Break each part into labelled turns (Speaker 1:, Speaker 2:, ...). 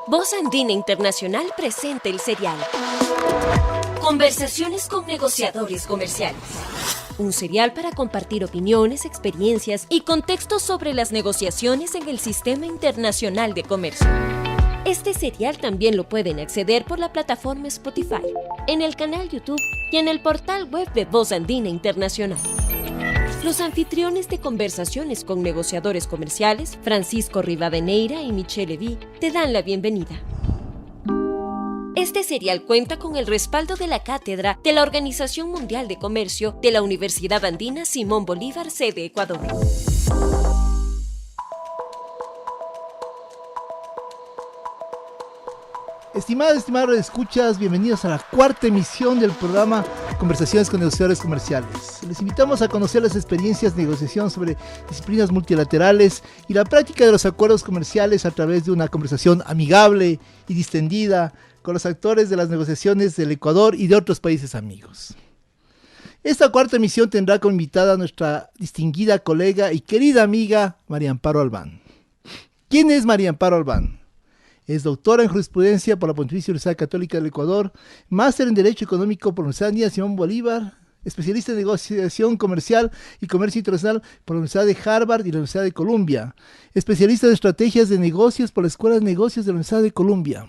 Speaker 1: Voz Andina Internacional presenta el serial Conversaciones con negociadores comerciales. Un serial para compartir opiniones, experiencias y contextos sobre las negociaciones en el sistema internacional de comercio. Este serial también lo pueden acceder por la plataforma Spotify, en el canal YouTube y en el portal web de Voz Andina Internacional. Los anfitriones de Conversaciones con negociadores comerciales, Francisco Rivadeneira y Michelle Levy, te dan la bienvenida. Este serial cuenta con el respaldo de la cátedra de la Organización Mundial de Comercio de la Universidad Andina Simón Bolívar, sede Ecuador.
Speaker 2: Estimados escuchas, bienvenidos a la cuarta emisión del programa Conversaciones con negociadores comerciales. Les invitamos a conocer las experiencias de negociación sobre disciplinas multilaterales y la práctica de los acuerdos comerciales a través de una conversación amigable y distendida con los actores de las negociaciones del Ecuador y de otros países amigos. Esta cuarta emisión tendrá como invitada a nuestra distinguida colega y querida amiga María Amparo Albán. ¿Quién es María Amparo Albán? Es doctora en jurisprudencia por la Pontificia Universidad Católica del Ecuador, máster en Derecho Económico por la Universidad Andina Simón Bolívar, especialista en negociación comercial y comercio internacional por la Universidad de Harvard y la Universidad de Columbia, especialista en estrategias de negocios por la Escuela de Negocios de la Universidad de Columbia.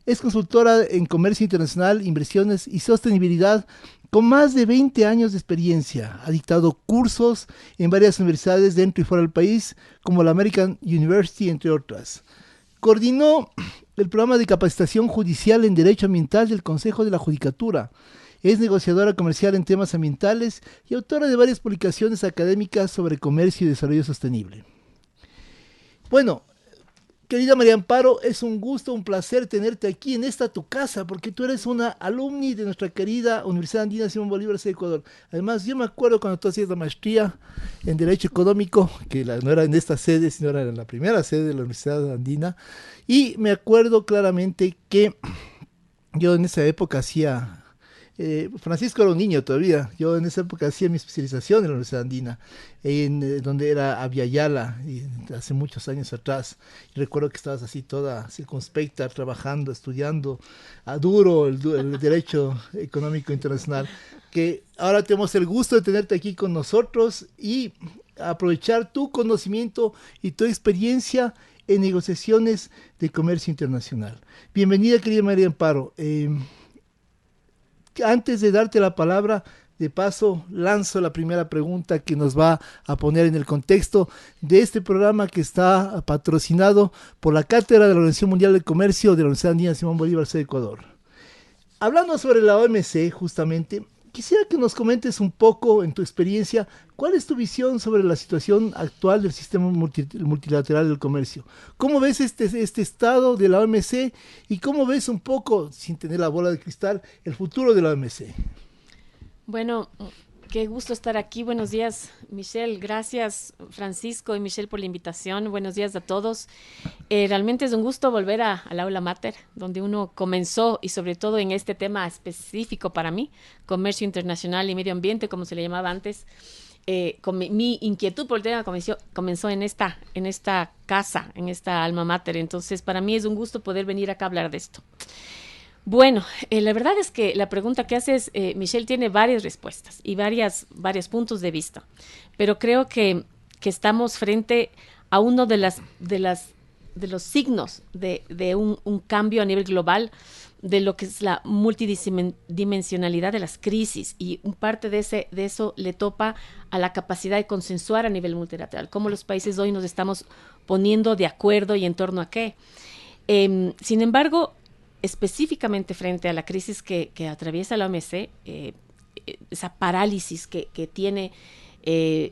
Speaker 2: Es consultora en comercio internacional, inversiones y sostenibilidad con más de 20 años de experiencia. Ha dictado cursos en varias universidades dentro y fuera del país, como la American University, entre otras. Coordinó el programa de capacitación judicial en Derecho Ambiental del Consejo de la Judicatura. Es negociadora comercial en temas ambientales y autora de varias publicaciones académicas sobre comercio y desarrollo sostenible. Bueno, querida María Amparo, es un gusto, un placer tenerte aquí en esta tu casa, porque tú eres una alumni de nuestra querida Universidad Andina Simón Bolívar de Ecuador. Además, yo me acuerdo cuando tú hacías la maestría en Derecho Económico, que no era en esta sede, sino era en la primera sede de la Universidad Andina, y me acuerdo claramente que yo en esa época hacía... Francisco era un niño todavía. Yo en esa época hacía mi especialización en la Universidad Andina, donde era Aviala, hace muchos años atrás. Y recuerdo que estabas así toda circunspecta, trabajando, estudiando a duro el derecho económico internacional. Que ahora tenemos el gusto de tenerte aquí con nosotros y aprovechar tu conocimiento y tu experiencia en negociaciones de comercio internacional. Bienvenida, querida María Amparo. Antes de darte la palabra, de paso, lanzo la primera pregunta que nos va a poner en el contexto de este programa que está patrocinado por la Cátedra de la Organización Mundial del Comercio de la Universidad Andina Simón Bolívar de Ecuador. Hablando sobre la OMC, justamente, quisiera que nos comentes un poco, en tu experiencia, cuál es tu visión sobre la situación actual del sistema multilateral del comercio. ¿Cómo ves este estado de la OMC y cómo ves un poco, sin tener la bola de cristal, el futuro de la OMC?
Speaker 3: Bueno, qué gusto estar aquí. Buenos días, Michelle. Gracias, Francisco y Michelle, por la invitación. Buenos días a todos. Realmente es un gusto volver al aula mater, donde uno comenzó, y sobre todo en este tema específico para mí, comercio internacional y medio ambiente, como se le llamaba antes. Mi inquietud por el tema comenzó en esta casa, en esta alma mater. Entonces, para mí es un gusto poder venir acá a hablar de esto. Bueno, la verdad es que la pregunta que haces, Michelle, tiene varias respuestas y varios puntos de vista, pero creo que estamos frente a uno de los signos de un cambio a nivel global de lo que es la multidimensionalidad de las crisis, y un parte de eso le topa a la capacidad de consensuar a nivel multilateral, cómo los países hoy nos estamos poniendo de acuerdo y en torno a qué. Sin embargo, específicamente frente a la crisis que atraviesa la OMC, esa parálisis que tiene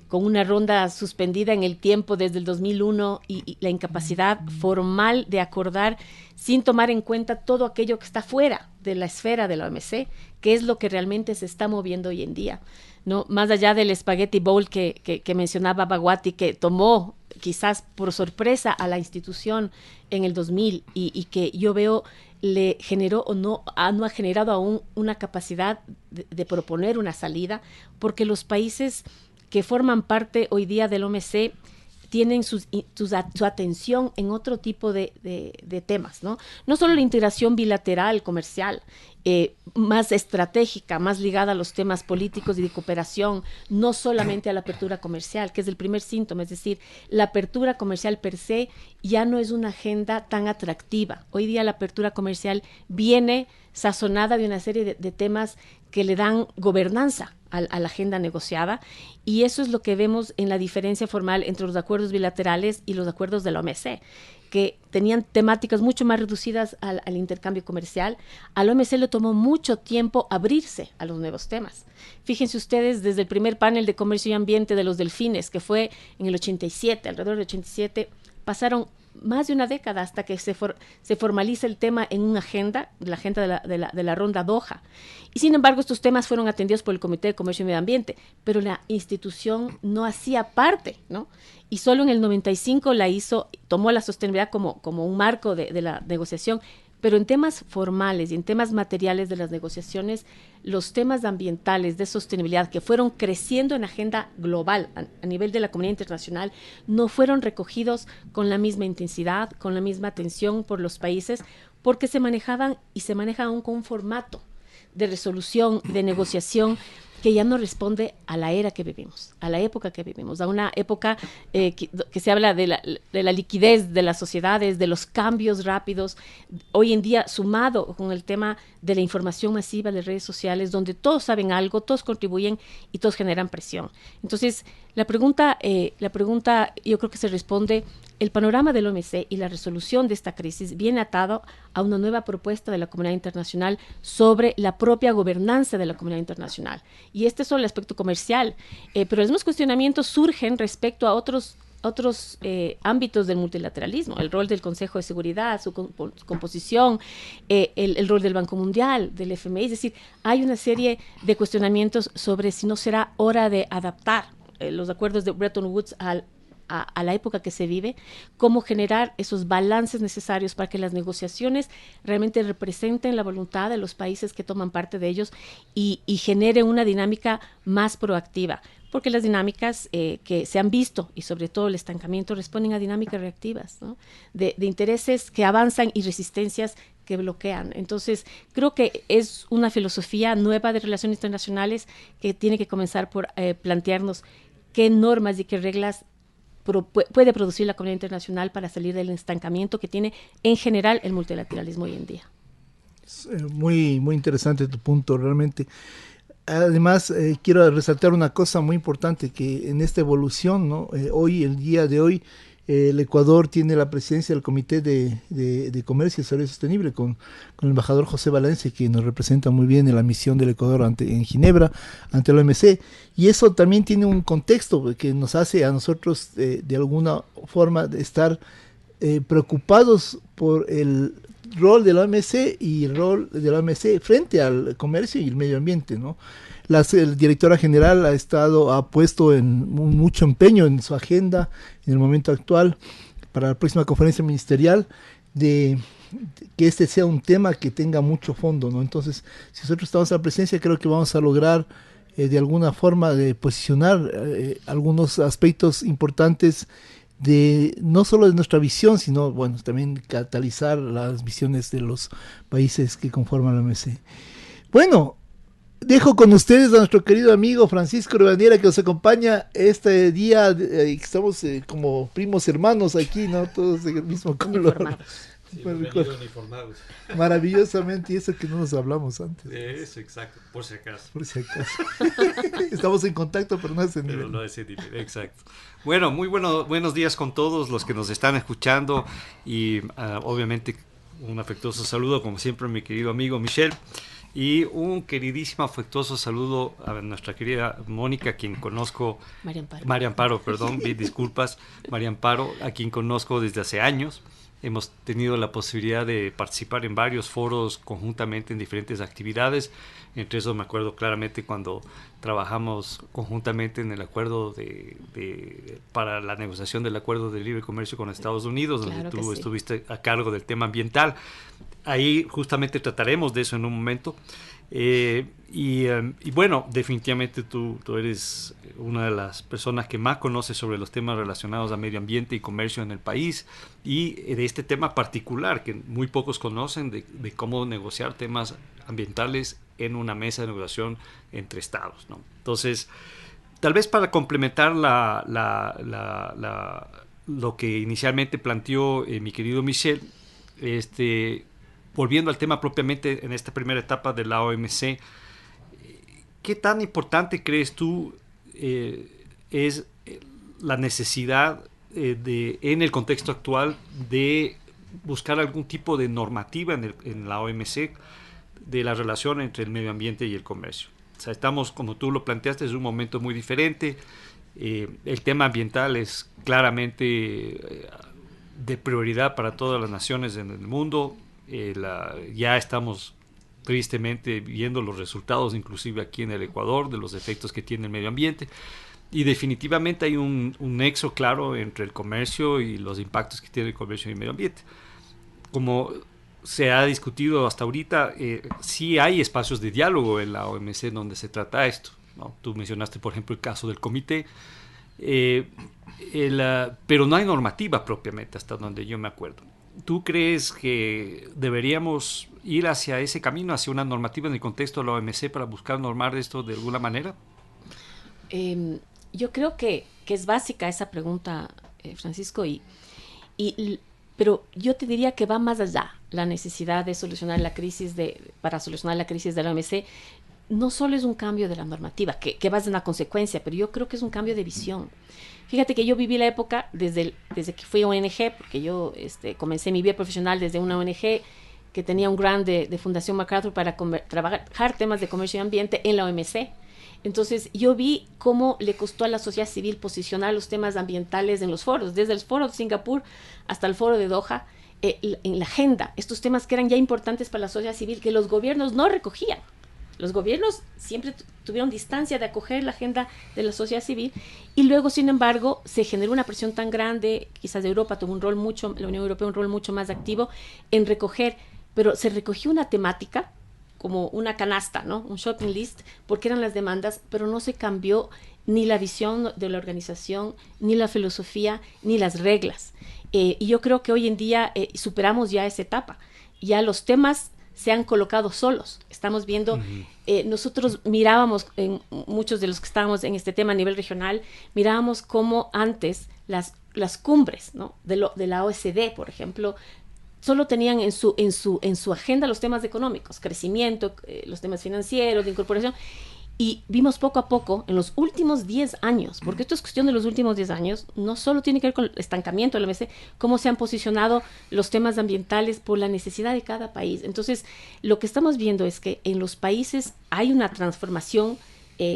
Speaker 3: con una ronda suspendida en el tiempo desde el 2001 y la incapacidad formal de acordar sin tomar en cuenta todo aquello que está fuera de la esfera de la OMC, que es lo que realmente se está moviendo hoy en día, ¿no? Más allá del spaghetti bowl que mencionaba Baguati, que tomó quizás por sorpresa a la institución en el 2000 y que yo veo le generó o no ha generado aún una capacidad de proponer una salida, porque los países que forman parte hoy día del OMC tienen su atención en otro tipo de temas, ¿no? No solo la integración bilateral, comercial, más estratégica, más ligada a los temas políticos y de cooperación, no solamente a la apertura comercial, que es el primer síntoma, es decir, la apertura comercial per se ya no es una agenda tan atractiva. Hoy día la apertura comercial viene sazonada de una serie de temas que le dan gobernanza a la agenda negociada, y eso es lo que vemos en la diferencia formal entre los acuerdos bilaterales y los acuerdos de la OMC, que tenían temáticas mucho más reducidas al intercambio comercial. A la OMC le tomó mucho tiempo abrirse a los nuevos temas. Fíjense ustedes, desde el primer panel de comercio y ambiente de los delfines, que fue en el 87, alrededor del 87, pasaron más de una década hasta que se formaliza el tema en una agenda, la agenda de la ronda Doha. Y sin embargo, estos temas fueron atendidos por el Comité de Comercio y Medio Ambiente, pero la institución no hacía parte, ¿no? Y solo en el 95 tomó la sostenibilidad como un marco de la negociación. Pero en temas formales y en temas materiales de las negociaciones, los temas ambientales de sostenibilidad que fueron creciendo en agenda global a nivel de la comunidad internacional no fueron recogidos con la misma intensidad, con la misma atención por los países, porque se manejaban y se maneja aún con un formato de resolución, de negociación, que ya no responde a la era que vivimos, a la época que vivimos, a una época que se habla de la liquidez de las sociedades, de los cambios rápidos, hoy en día sumado con el tema de la información masiva de redes sociales, donde todos saben algo, todos contribuyen y todos generan presión. Entonces, la pregunta yo creo que se responde: el panorama del OMC y la resolución de esta crisis viene atado a una nueva propuesta de la comunidad internacional sobre la propia gobernanza de la comunidad internacional. Y este es solo el aspecto comercial, pero los mismos cuestionamientos surgen respecto a otros ámbitos del multilateralismo: el rol del Consejo de Seguridad, su composición, el rol del Banco Mundial, del FMI. Es decir, hay una serie de cuestionamientos sobre si no será hora de adaptar los acuerdos de Bretton Woods a la época que se vive, cómo generar esos balances necesarios para que las negociaciones realmente representen la voluntad de los países que toman parte de ellos y generen una dinámica más proactiva, porque las dinámicas que se han visto, y sobre todo el estancamiento, responden a dinámicas reactivas, ¿no? de intereses que avanzan y resistencias que bloquean. Entonces, creo que es una filosofía nueva de relaciones internacionales que tiene que comenzar por plantearnos qué normas y qué reglas puede producir la comunidad internacional para salir del estancamiento que tiene en general el multilateralismo hoy en día.
Speaker 2: Es muy, muy interesante tu punto, realmente. Además, quiero resaltar una cosa muy importante, que en esta evolución, ¿no? El día de hoy, el Ecuador tiene la presidencia del Comité de Comercio y Desarrollo Sostenible con el embajador José Valencia, que nos representa muy bien en la misión del Ecuador en Ginebra, ante la OMC. Y eso también tiene un contexto que nos hace a nosotros de alguna forma de estar preocupados por el rol de la OMC y el rol de la OMC frente al comercio y el medio ambiente, ¿no? La directora general ha puesto mucho empeño en su agenda en el momento actual para la próxima conferencia ministerial de que este sea un tema que tenga mucho fondo, ¿no? Entonces, si nosotros estamos a la presencia, creo que vamos a lograr de alguna forma de posicionar algunos aspectos importantes no solo de nuestra visión, sino bueno, también catalizar las visiones de los países que conforman la OMC. Bueno, dejo con ustedes a nuestro querido amigo Francisco Rivadeneira, que nos acompaña este día. Estamos como primos hermanos aquí, ¿no? Todos en el mismo color.
Speaker 4: Sí, uniformados.
Speaker 2: Maravillosamente, y eso que no nos hablamos antes.
Speaker 4: Eso, exacto, por si acaso.
Speaker 2: Por si acaso. Estamos en contacto, pero no a ese nivel.
Speaker 4: Pero no a ese nivel, exacto. Bueno, buenos días con todos los que nos están escuchando y obviamente un afectuoso saludo, como siempre, a mi querido amigo Michel. Y un queridísimo, afectuoso saludo a nuestra querida Mónica, quien conozco... María Amparo, perdón, disculpas. María Amparo, a quien conozco desde hace años. Hemos tenido la posibilidad de participar en varios foros conjuntamente en diferentes actividades. Entre eso me acuerdo claramente cuando trabajamos conjuntamente en el acuerdo para la negociación del acuerdo de libre comercio con Estados Unidos, donde
Speaker 3: claro
Speaker 4: tú
Speaker 3: sí.
Speaker 4: estuviste a cargo del tema ambiental. Ahí justamente trataremos de eso en un momento. Y bueno, definitivamente tú eres una de las personas que más conoce sobre los temas relacionados a medio ambiente y comercio en el país, y de este tema particular que muy pocos conocen, de cómo negociar temas ambientales en una mesa de negociación entre estados, ¿no? Entonces, tal vez para complementar lo que inicialmente planteó mi querido Michel, volviendo al tema propiamente en esta primera etapa de la OMC, ¿qué tan importante crees tú es la necesidad en el contexto actual de buscar algún tipo de normativa en la OMC de la relación entre el medio ambiente y el comercio? O sea, estamos, como tú lo planteaste, en un momento muy diferente. El tema ambiental es claramente de prioridad para todas las naciones en el mundo. Ya estamos tristemente viendo los resultados, inclusive aquí en el Ecuador, de los efectos que tiene el medio ambiente, y definitivamente hay un nexo claro entre el comercio y los impactos que tiene el comercio en el medio ambiente. Como se ha discutido hasta ahorita, sí hay espacios de diálogo en la OMC donde se trata esto, ¿no? Tú mencionaste, por ejemplo, el caso del comité, pero no hay normativa propiamente hasta donde yo me acuerdo. ¿Tú crees que deberíamos ir hacia ese camino, hacia una normativa en el contexto de la OMC para buscar normar esto de alguna manera?
Speaker 3: Yo creo que es básica esa pregunta, Francisco, pero yo te diría que va más allá la necesidad de solucionar la crisis para solucionar la crisis de la OMC. No solo es un cambio de la normativa, que va a ser una consecuencia, pero yo creo que es un cambio de visión. Fíjate que yo viví la época desde que fui ONG, porque yo comencé mi vida profesional desde una ONG que tenía un grant de Fundación MacArthur para trabajar temas de comercio y ambiente en la OMC. Entonces yo vi cómo le costó a la sociedad civil posicionar los temas ambientales en los foros, desde el foro de Singapur hasta el foro de Doha, en la agenda, estos temas que eran ya importantes para la sociedad civil, que los gobiernos no recogían. Los gobiernos siempre tuvieron distancia de acoger la agenda de la sociedad civil, y luego, sin embargo, se generó una presión tan grande. Quizás Europa tuvo la Unión Europea un rol mucho más activo en recoger, pero se recogió una temática como una canasta, ¿no? Un shopping list, porque eran las demandas, pero no se cambió ni la visión de la organización, ni la filosofía, ni las reglas. Y yo creo que hoy en día superamos ya esa etapa. Ya los temas se han colocado solos. Estamos viendo, nosotros mirábamos, muchos de los que estábamos en este tema a nivel regional, mirábamos cómo antes las cumbres, ¿no? de la OECD, por ejemplo, solo tenían en su agenda los temas económicos, crecimiento, los temas financieros, de incorporación, y vimos poco a poco, en los últimos 10 años, porque esto es cuestión de los últimos 10 años, no solo tiene que ver con el estancamiento de la OMC, cómo se han posicionado los temas ambientales por la necesidad de cada país. Entonces, lo que estamos viendo es que en los países hay una transformación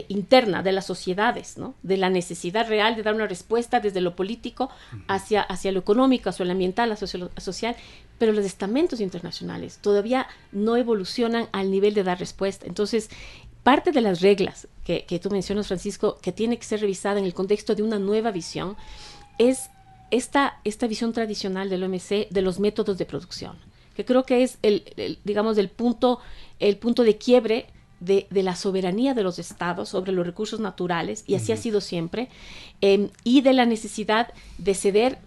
Speaker 3: interna de las sociedades, ¿no? De la necesidad real de dar una respuesta desde lo político hacia lo económico, hacia lo ambiental, hacia lo social, pero los estamentos internacionales todavía no evolucionan al nivel de dar respuesta. Entonces, parte de las reglas que tú mencionas, Francisco, que tiene que ser revisada en el contexto de una nueva visión, es esta visión tradicional del OMC de los métodos de producción, que creo que es digamos, el punto de quiebre de la soberanía de los estados sobre los recursos naturales, y así ha sido siempre, y de la necesidad de ceder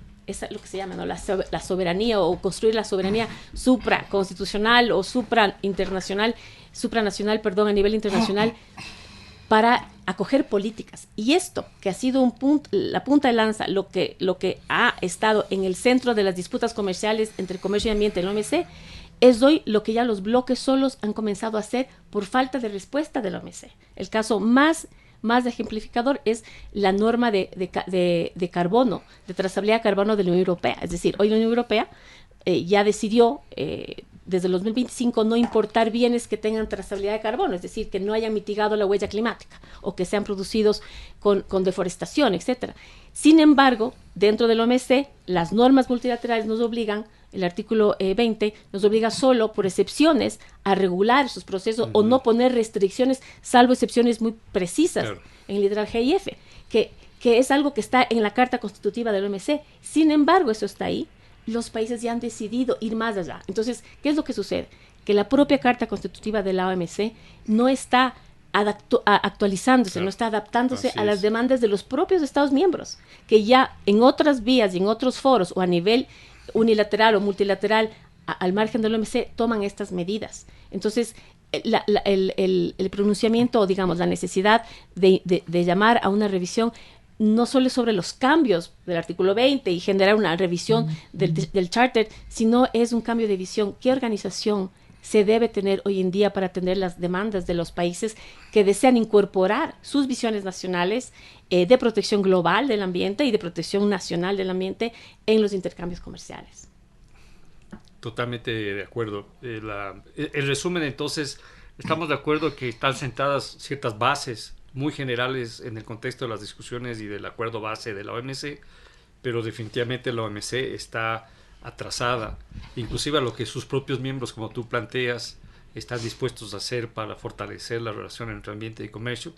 Speaker 3: lo que se llama, ¿no? la soberanía, o construir la soberanía supraconstitucional o supranacional, a nivel internacional, para acoger políticas. Y esto, que ha sido la punta de lanza, lo que ha estado en el centro de las disputas comerciales entre comercio y ambiente en la OMC, es hoy lo que ya los bloques solos han comenzado a hacer por falta de respuesta de la OMC. El caso más ejemplificador es la norma de carbono, de trazabilidad de carbono de la Unión Europea. Es decir, hoy la Unión Europea ya decidió desde el 2025 no importar bienes que tengan trazabilidad de carbono, es decir, que no hayan mitigado la huella climática o que sean producidos con deforestación, etcétera. Sin embargo, dentro de la OMC, las normas multilaterales nos obligan, el artículo 20 nos obliga solo por excepciones a regular esos procesos o no poner restricciones, salvo excepciones muy precisas, claro, en el literal G y F, que es algo que está en la Carta Constitutiva del OMC. Sin embargo, eso está ahí. Los países ya han decidido ir más allá. Entonces, ¿qué es lo que sucede? que la propia Carta Constitutiva de la OMC no está actualizándose, claro, no está adaptándose a las demandas de los propios Estados miembros, que ya en otras vías y en otros foros o a nivel unilateral o multilateral al margen del OMC toman estas medidas. Entonces, el pronunciamiento, o digamos, la necesidad de llamar a una revisión no solo sobre los cambios del artículo 20 y generar una revisión del charter, sino es un cambio de visión. ¿Qué organización se debe tener hoy en día para atender las demandas de los países que desean incorporar sus visiones nacionales de protección global del ambiente y de protección nacional del ambiente en los intercambios comerciales?
Speaker 4: Totalmente de acuerdo. El resumen, entonces, estamos de acuerdo que están sentadas ciertas bases muy generales en el contexto de las discusiones y del acuerdo base de la OMC, pero definitivamente la OMC está atrasada, inclusive a lo que sus propios miembros, como tú planteas, están dispuestos a hacer para fortalecer la relación entre ambiente y comercio,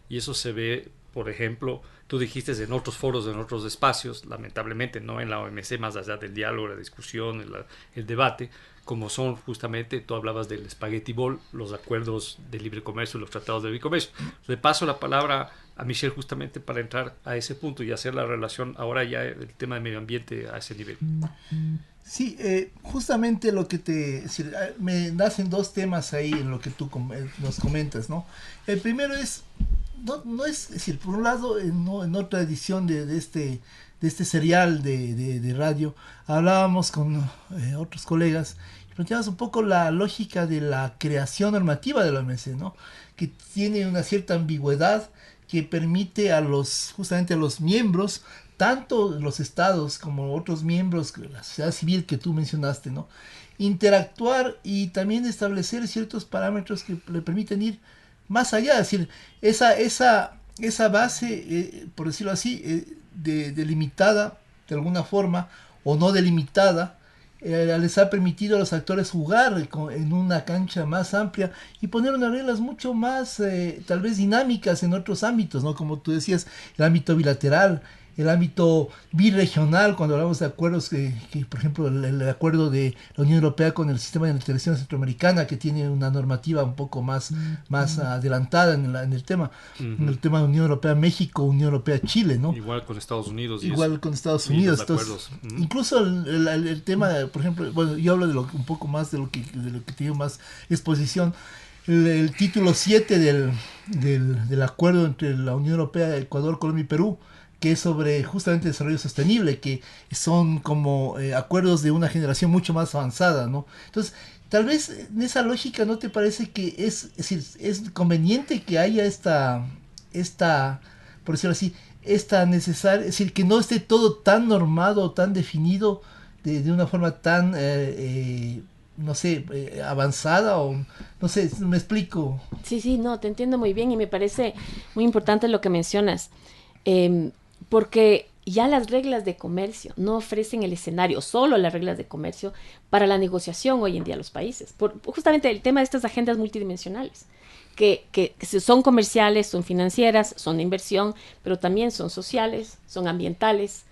Speaker 4: y eso se ve, por ejemplo, tú dijiste en otros foros, en otros espacios, lamentablemente no en la OMC, más allá del diálogo, la discusión, el debate, como son justamente, tú hablabas del Spaghetti Bowl, los acuerdos de libre comercio y los tratados de libre comercio. Le paso la palabra a Michelle justamente para entrar a ese punto y hacer la relación ahora ya el tema de medio ambiente a ese nivel.
Speaker 2: Sí, justamente lo que me nacen dos temas ahí en lo que tú nos comentas, ¿no? El primero es, no es decir, por un lado, en otra edición de este serial de radio, hablábamos con otros colegas y planteábamos un poco la lógica de la creación normativa de la OMC, ¿no? Que tiene una cierta ambigüedad que permite justamente a los miembros, tanto los estados como otros miembros, la sociedad civil que tú mencionaste, ¿no? Interactuar y también establecer ciertos parámetros que le permiten ir más allá, es decir, esa base, por decirlo así, delimitada de alguna forma o no delimitada, les ha permitido a los actores jugar en una cancha más amplia y poner unas reglas mucho más tal vez dinámicas en otros ámbitos, ¿no? Como tú decías, el ámbito bilateral, el ámbito birregional, cuando hablamos de acuerdos que por ejemplo, el acuerdo de la Unión Europea con el sistema de integración centroamericana, que tiene una normativa un poco más adelantada en el tema, en el tema de Unión Europea-México, Unión Europea-Chile, ¿no?
Speaker 4: Igual con Estados Unidos.
Speaker 2: Igual con Estados Unidos. Entonces, incluso el tema, por ejemplo, bueno, yo hablo de un poco más de lo que tiene más exposición. El título 7 del acuerdo entre la Unión Europea, Ecuador, Colombia y Perú, que es sobre justamente desarrollo sostenible, que son como acuerdos de una generación mucho más avanzada, ¿no? Entonces, tal vez en esa lógica, ¿no te parece que es conveniente que haya esta, por decirlo así, esta necesaria, es decir, que no esté todo tan normado, tan definido, de una forma tan, no sé, avanzada, o no sé, ¿me explico?
Speaker 3: Sí, no, te entiendo muy bien y me parece muy importante lo que mencionas. Porque ya las reglas de comercio no ofrecen el escenario, solo las reglas de comercio, para la negociación hoy en día en los países. Justamente el tema de estas agendas multidimensionales, que son comerciales, son financieras, son de inversión, pero también son sociales, son ambientales,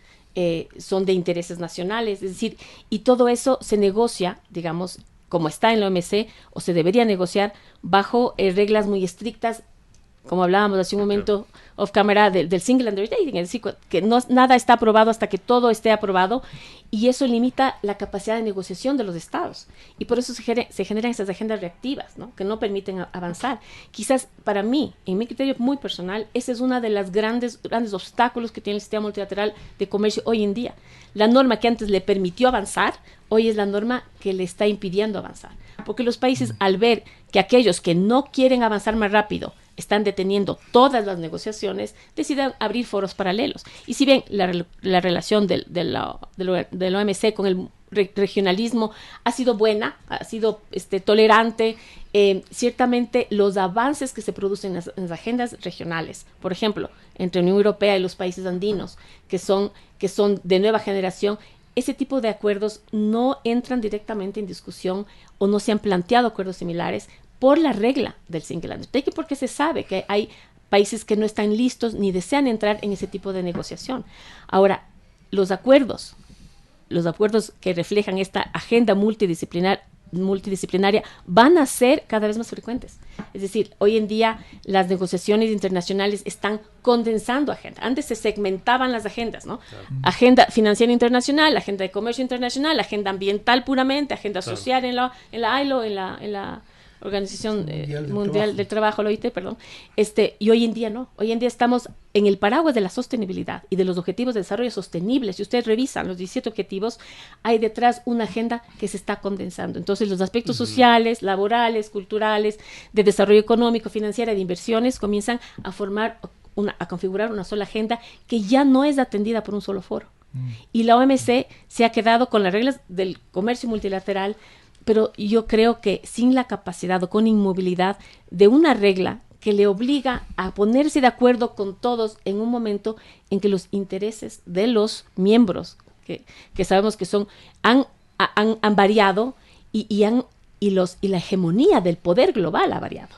Speaker 3: son de intereses nacionales, es decir, y todo eso se negocia, digamos, como está en la OMC, o se debería negociar bajo reglas muy estrictas, como hablábamos hace un momento off camera del single undertaking, es decir, que nada está aprobado hasta que todo esté aprobado, y eso limita la capacidad de negociación de los estados, y por eso se generan esas agendas reactivas, ¿no? Que no permiten avanzar. Quizás para mí, en mi criterio muy personal, ese es uno de los grandes obstáculos que tiene el sistema multilateral de comercio hoy en día. La norma que antes le permitió avanzar, hoy es la norma que le está impidiendo avanzar, porque los países, al ver que aquellos que no quieren avanzar más rápido están deteniendo todas las negociaciones, deciden abrir foros paralelos. Y si bien la relación del OMC con el regionalismo ha sido buena, ha sido tolerante, ciertamente los avances que se producen en las agendas regionales, por ejemplo, entre Unión Europea y los países andinos, que son de nueva generación, ese tipo de acuerdos no entran directamente en discusión o no se han planteado acuerdos similares por la regla del single undertaking, porque se sabe que hay países que no están listos ni desean entrar en ese tipo de negociación. Ahora, los acuerdos que reflejan esta agenda multidisciplinar multidisciplinaria van a ser cada vez más frecuentes. Es decir, hoy en día las negociaciones internacionales están condensando agendas. Antes se segmentaban las agendas, ¿no? Claro. Agenda financiera internacional, agenda de comercio internacional, agenda ambiental puramente, agenda social en la ILO, en la Organización Mundial del Trabajo, la OIT, perdón. Y hoy en día no. Hoy en día estamos en el paraguas de la sostenibilidad y de los objetivos de desarrollo sostenible. Si ustedes revisan los 17 objetivos, hay detrás una agenda que se está condensando. Entonces, los aspectos sociales, laborales, culturales, de desarrollo económico, financiero, de inversiones, comienzan a configurar una sola agenda que ya no es atendida por un solo foro. Y la OMC se ha quedado con las reglas del comercio multilateral, pero yo creo que sin la capacidad o con inmovilidad de una regla que le obliga a ponerse de acuerdo con todos en un momento en que los intereses de los miembros, que sabemos que han variado y la hegemonía del poder global ha variado,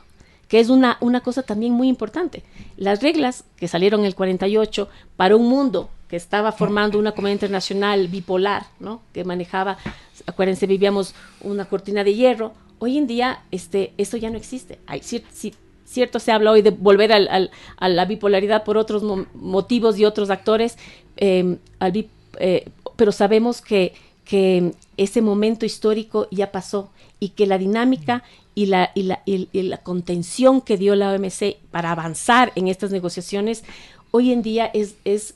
Speaker 3: que es una cosa también muy importante. Las reglas que salieron en el 48 para un mundo que estaba formando una comunidad internacional bipolar, ¿no? Que manejaba, acuérdense, vivíamos una cortina de hierro. Hoy en día eso ya no existe. Hay cierto, se habla hoy de volver a la bipolaridad por otros motivos y otros actores, pero sabemos que ese momento histórico ya pasó y que la dinámica y la contención que dio la OMC para avanzar en estas negociaciones hoy en día es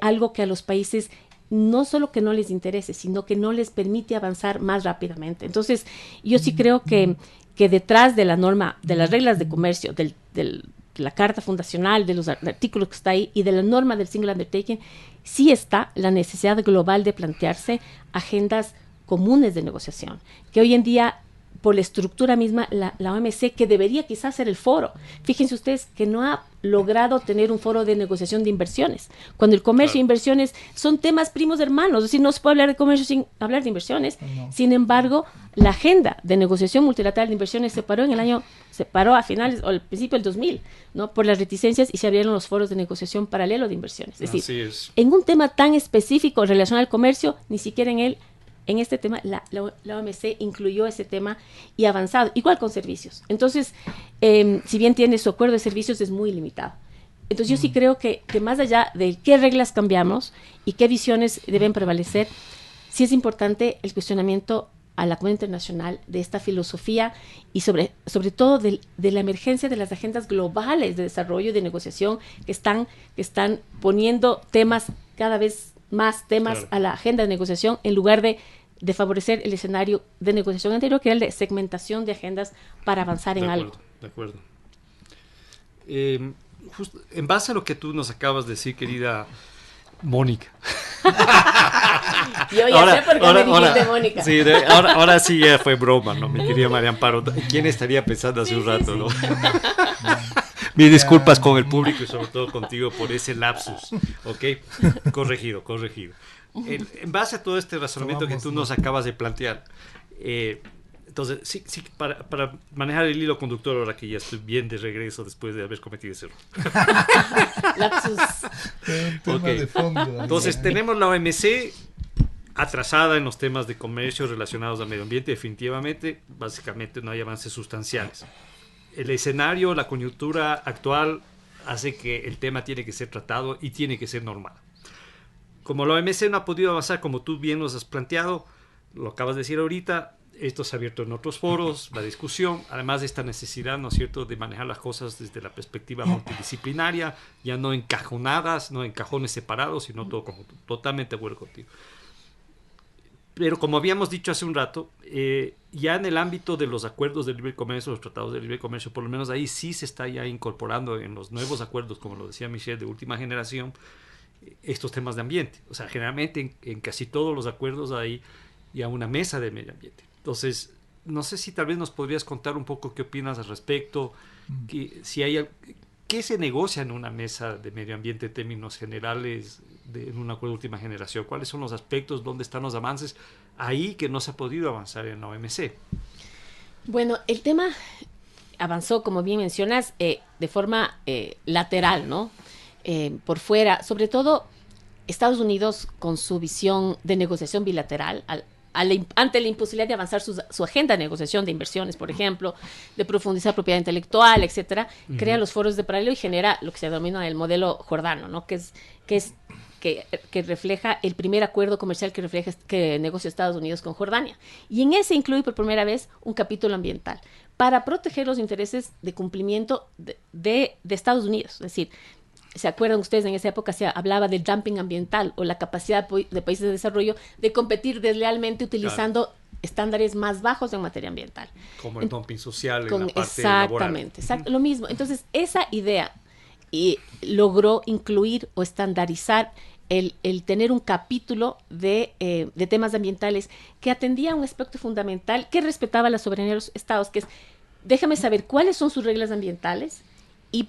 Speaker 3: algo que a los países no solo que no les interese, sino que no les permite avanzar más rápidamente. Entonces, yo sí creo que detrás de la norma, de las reglas de comercio, de la carta fundacional, de los artículos que está ahí y de la norma del single undertaking, sí está la necesidad global de plantearse agendas comunes de negociación, que hoy en día, por la estructura misma, la OMC, que debería quizás ser el foro. Fíjense ustedes que no ha logrado tener un foro de negociación de inversiones, cuando el comercio e inversiones son temas primos hermanos, es decir, no se puede hablar de comercio sin hablar de inversiones. No. Sin embargo, la agenda de negociación multilateral de inversiones se paró a finales o al principio del 2000, ¿no? Por las reticencias, y se abrieron los foros de negociación paralelo de inversiones. Es decir, en un tema tan específico relacionado al comercio, ni siquiera en este tema, la OMC incluyó ese tema y ha avanzado, igual con servicios. Entonces, si bien tiene su acuerdo de servicios, es muy limitado. Entonces, yo sí creo que más allá de qué reglas cambiamos y qué visiones deben prevalecer, sí es importante el cuestionamiento a la comunidad internacional de esta filosofía y sobre todo de la emergencia de las agendas globales de desarrollo y de negociación que están poniendo cada vez más temas a la agenda de negociación en lugar de favorecer el escenario de negociación anterior, que era el de segmentación de agendas para avanzar en algo.
Speaker 4: De acuerdo. En base a lo que tú nos acabas de decir, querida Mónica.
Speaker 3: Yo ya sé por qué me dijiste Mónica.
Speaker 4: Sí, ahora sí ya fue broma, ¿no? Mi querida María Amparo. ¿Quién estaría pensando hace un rato, no? Mis disculpas con el público y sobre todo contigo por ese lapsus, ¿ok? Corregido. En base a todo este razonamiento que tú nos acabas de plantear, entonces, sí, para manejar el hilo conductor, ahora que ya estoy bien de regreso después de haber cometido ese error.
Speaker 3: Lapsus.
Speaker 4: Okay. De fondo, entonces, tenemos la OMC atrasada en los temas de comercio relacionados al medio ambiente, definitivamente, básicamente no hay avances sustanciales. El escenario, la coyuntura actual hace que el tema tiene que ser tratado y tiene que ser normal. Como la OMC no ha podido avanzar, como tú bien nos has planteado, lo acabas de decir ahorita, esto se ha abierto en otros foros, la discusión, además de esta necesidad, ¿no es cierto?, de manejar las cosas desde la perspectiva multidisciplinaria, ya no encajonadas, no en cajones separados, sino todo conjunto. Totalmente de acuerdo contigo. Pero como habíamos dicho hace un rato, ya en el ámbito de los acuerdos de libre comercio, los tratados de libre comercio, por lo menos ahí sí se está ya incorporando en los nuevos acuerdos, como lo decía Michelle, de última generación, estos temas de ambiente. O sea, generalmente en casi todos los acuerdos hay ya una mesa de medio ambiente. Entonces, no sé si tal vez nos podrías contar un poco qué opinas al respecto, qué se negocia en una mesa de medio ambiente en términos generales, en un acuerdo de última generación. ¿Cuáles son los aspectos, dónde están los avances ahí que no se ha podido avanzar en la OMC?
Speaker 3: Bueno, el tema avanzó, como bien mencionas, de forma lateral, ¿no? Por fuera, sobre todo Estados Unidos con su visión de negociación bilateral, ante la imposibilidad de avanzar su agenda de negociación de inversiones, por ejemplo, de profundizar propiedad intelectual, etcétera, crea los foros de paralelo y genera lo que se denomina el modelo jordano, ¿no? que refleja el primer acuerdo comercial que negoció Estados Unidos con Jordania. Y en ese incluye por primera vez un capítulo ambiental para proteger los intereses de cumplimiento de Estados Unidos. Es decir, ¿se acuerdan ustedes? En esa época se hablaba del dumping ambiental o la capacidad de países de desarrollo de competir deslealmente utilizando estándares más bajos en materia ambiental.
Speaker 4: Como el dumping social en la parte laboral.
Speaker 3: Exactamente, lo mismo. Entonces, esa idea logró incluir o estandarizar el tener un capítulo de temas ambientales que atendía a un aspecto fundamental que respetaba la soberanía de los estados, que es, déjame saber cuáles son sus reglas ambientales y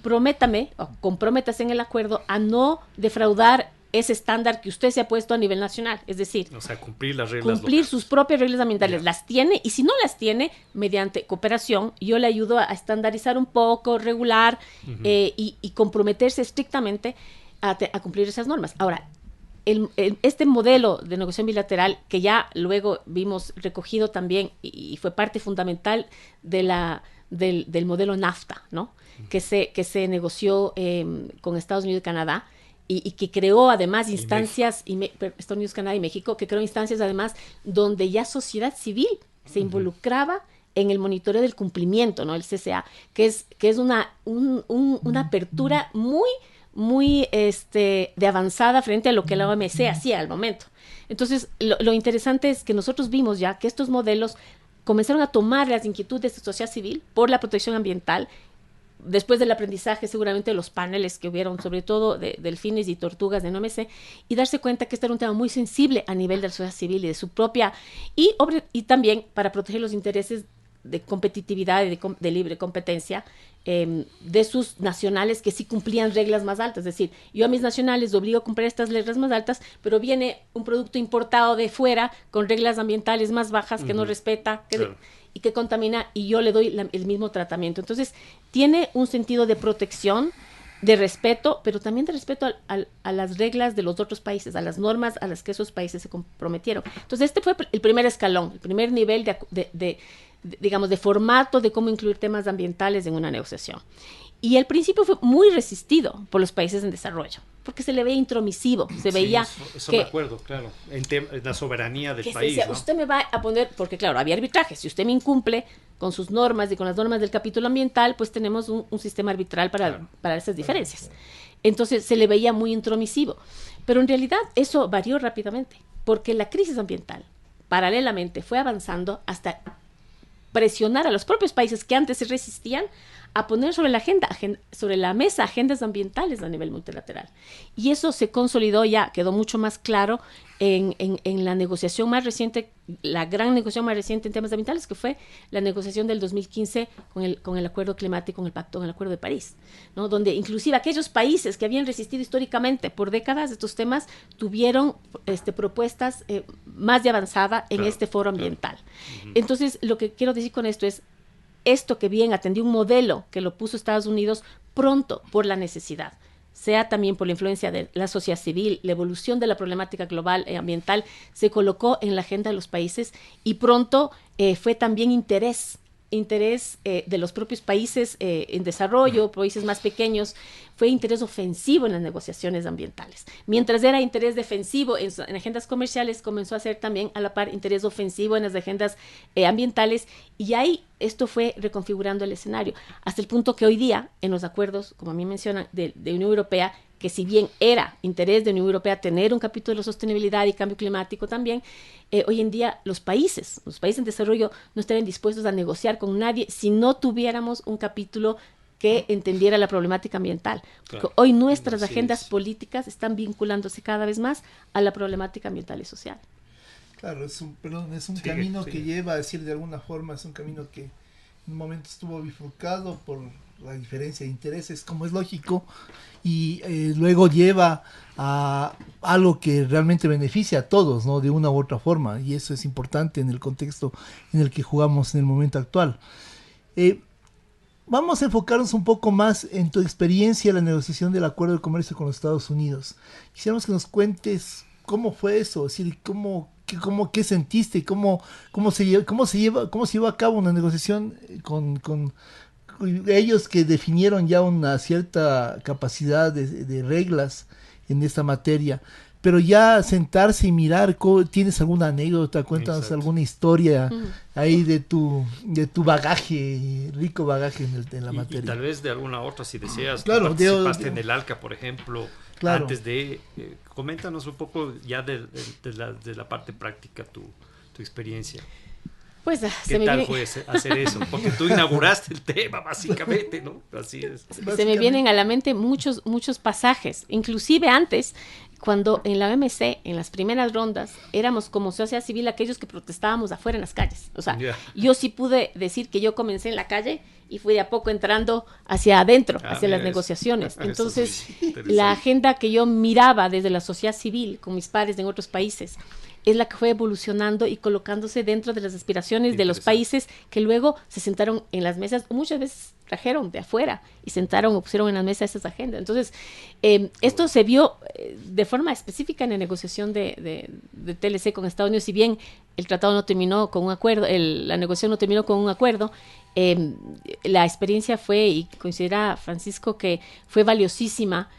Speaker 3: comprométase en el acuerdo a no defraudar ese estándar que usted se ha puesto a nivel nacional. Es decir,
Speaker 4: o sea, cumplir las reglas
Speaker 3: cumplir
Speaker 4: locales.
Speaker 3: Sus propias reglas ambientales. Las tiene, y si no las tiene, mediante cooperación, yo le ayudo a estandarizar un poco, regular, y comprometerse estrictamente a cumplir esas normas. Ahora, este modelo de negociación bilateral, que ya luego vimos recogido también y fue parte fundamental del modelo NAFTA, ¿no? Que se negoció con Estados Unidos y Canadá, y que creó además instancias, Estados Unidos, Canadá y México, que creó instancias además donde ya sociedad civil se involucraba en el monitoreo del cumplimiento, ¿no? El CCA, que es una apertura muy de avanzada frente a lo que la OMC hacía al momento. Entonces, lo interesante es que nosotros vimos ya que estos modelos comenzaron a tomar las inquietudes de sociedad civil por la protección ambiental, después del aprendizaje seguramente de los paneles que hubieron, sobre todo de delfines y tortugas de OMC, y darse cuenta que este era un tema muy sensible a nivel de la sociedad civil y de su propia, y también para proteger los intereses de competitividad y de libre competencia de sus nacionales que sí cumplían reglas más altas. Es decir, yo a mis nacionales obligo a cumplir estas reglas más altas, pero viene un producto importado de fuera con reglas ambientales más bajas que no respeta, y que contamina, y yo le doy el mismo tratamiento. Entonces, tiene un sentido de protección, de respeto, pero también de respeto a las reglas de los otros países, a las normas a las que esos países se comprometieron. Entonces, este fue el primer escalón, el primer nivel digamos, de formato de cómo incluir temas ambientales en una negociación. Y al principio fue muy resistido por los países en desarrollo, porque se le veía intromisivo, se veía
Speaker 4: eso me acuerdo, claro, en la soberanía del país,
Speaker 3: decía, ¿no? Usted me va a poner, porque claro, había arbitraje, si usted me incumple con sus normas y con las normas del capítulo ambiental, pues tenemos un sistema arbitral para esas diferencias. Entonces se le veía muy intromisivo, pero en realidad eso varió rápidamente, porque la crisis ambiental paralelamente fue avanzando hasta presionar a los propios países que antes se resistían a poner sobre la mesa agendas ambientales a nivel multilateral. Y eso se consolidó ya, quedó mucho más claro en la negociación más reciente, la gran negociación más reciente en temas ambientales, que fue la negociación del 2015 con el acuerdo climático, con el acuerdo de París, ¿no? Donde inclusive aquellos países que habían resistido históricamente por décadas estos temas tuvieron propuestas más de avanzada en este foro ambiental. Entonces, lo que quiero decir con esto es, esto que bien atendió un modelo que lo puso Estados Unidos pronto por la necesidad, sea también por la influencia de la sociedad civil, la evolución de la problemática global ambiental, se colocó en la agenda de los países, y pronto fue también interés de los propios países en desarrollo, países más pequeños, fue interés ofensivo en las negociaciones ambientales. Mientras era interés defensivo en agendas comerciales, comenzó a ser también a la par interés ofensivo en las agendas ambientales, y ahí esto fue reconfigurando el escenario, hasta el punto que hoy día, en los acuerdos, como a mí mencionan, de Unión Europea, que si bien era interés de Unión Europea tener un capítulo de sostenibilidad y cambio climático también, hoy en día los países en desarrollo no estarían dispuestos a negociar con nadie si no tuviéramos un capítulo que entendiera la problemática ambiental. Claro. Hoy nuestras agendas políticas están vinculándose cada vez más a la problemática ambiental y social.
Speaker 2: Claro, es un camino que lleva, a decir de alguna forma, es un camino que en un momento estuvo bifurcado por la diferencia de intereses, como es lógico, y luego lleva a algo que realmente beneficia a todos, ¿no? De una u otra forma, y eso es importante en el contexto en el que jugamos en el momento actual. Vamos a enfocarnos un poco más en tu experiencia en la negociación del Acuerdo de Comercio con los Estados Unidos. Quisiéramos que nos cuentes cómo fue eso, es decir, ¿Qué sentiste? ¿Cómo se llevó a cabo una negociación con ellos que definieron ya una cierta capacidad de reglas en esta materia? Pero ya sentarse y mirar, ¿tienes alguna anécdota? Cuéntanos. Exacto. Alguna historia ahí de tu bagaje, rico bagaje en la materia.
Speaker 4: Y tal vez de alguna otra, si deseas.
Speaker 2: Claro,
Speaker 4: participaste en el ALCA, por ejemplo.
Speaker 2: Claro.
Speaker 4: Antes de... coméntanos un poco ya de la parte práctica, tu experiencia.
Speaker 3: Pues,
Speaker 4: ¿Qué tal fue hacer eso? Porque tú inauguraste el tema, básicamente, ¿no? Así es.
Speaker 3: Se me vienen a la mente muchos pasajes, inclusive antes, cuando en la OMC, en las primeras rondas, éramos como sociedad civil aquellos que protestábamos afuera en las calles. O sea, yo sí pude decir que yo comencé en la calle y fui de a poco entrando hacia adentro, hacia las negociaciones. Entonces, la agenda que yo miraba desde la sociedad civil con mis pares en otros países es la que fue evolucionando y colocándose dentro de las aspiraciones de los países que luego se sentaron en las mesas, o muchas veces trajeron de afuera y sentaron o pusieron en la mesa esas agendas. Entonces, esto se vio de forma específica en la negociación de TLC con Estados Unidos. Si bien el tratado no terminó con un acuerdo, la negociación no terminó con un acuerdo, la experiencia fue, y considera Francisco que fue valiosísima,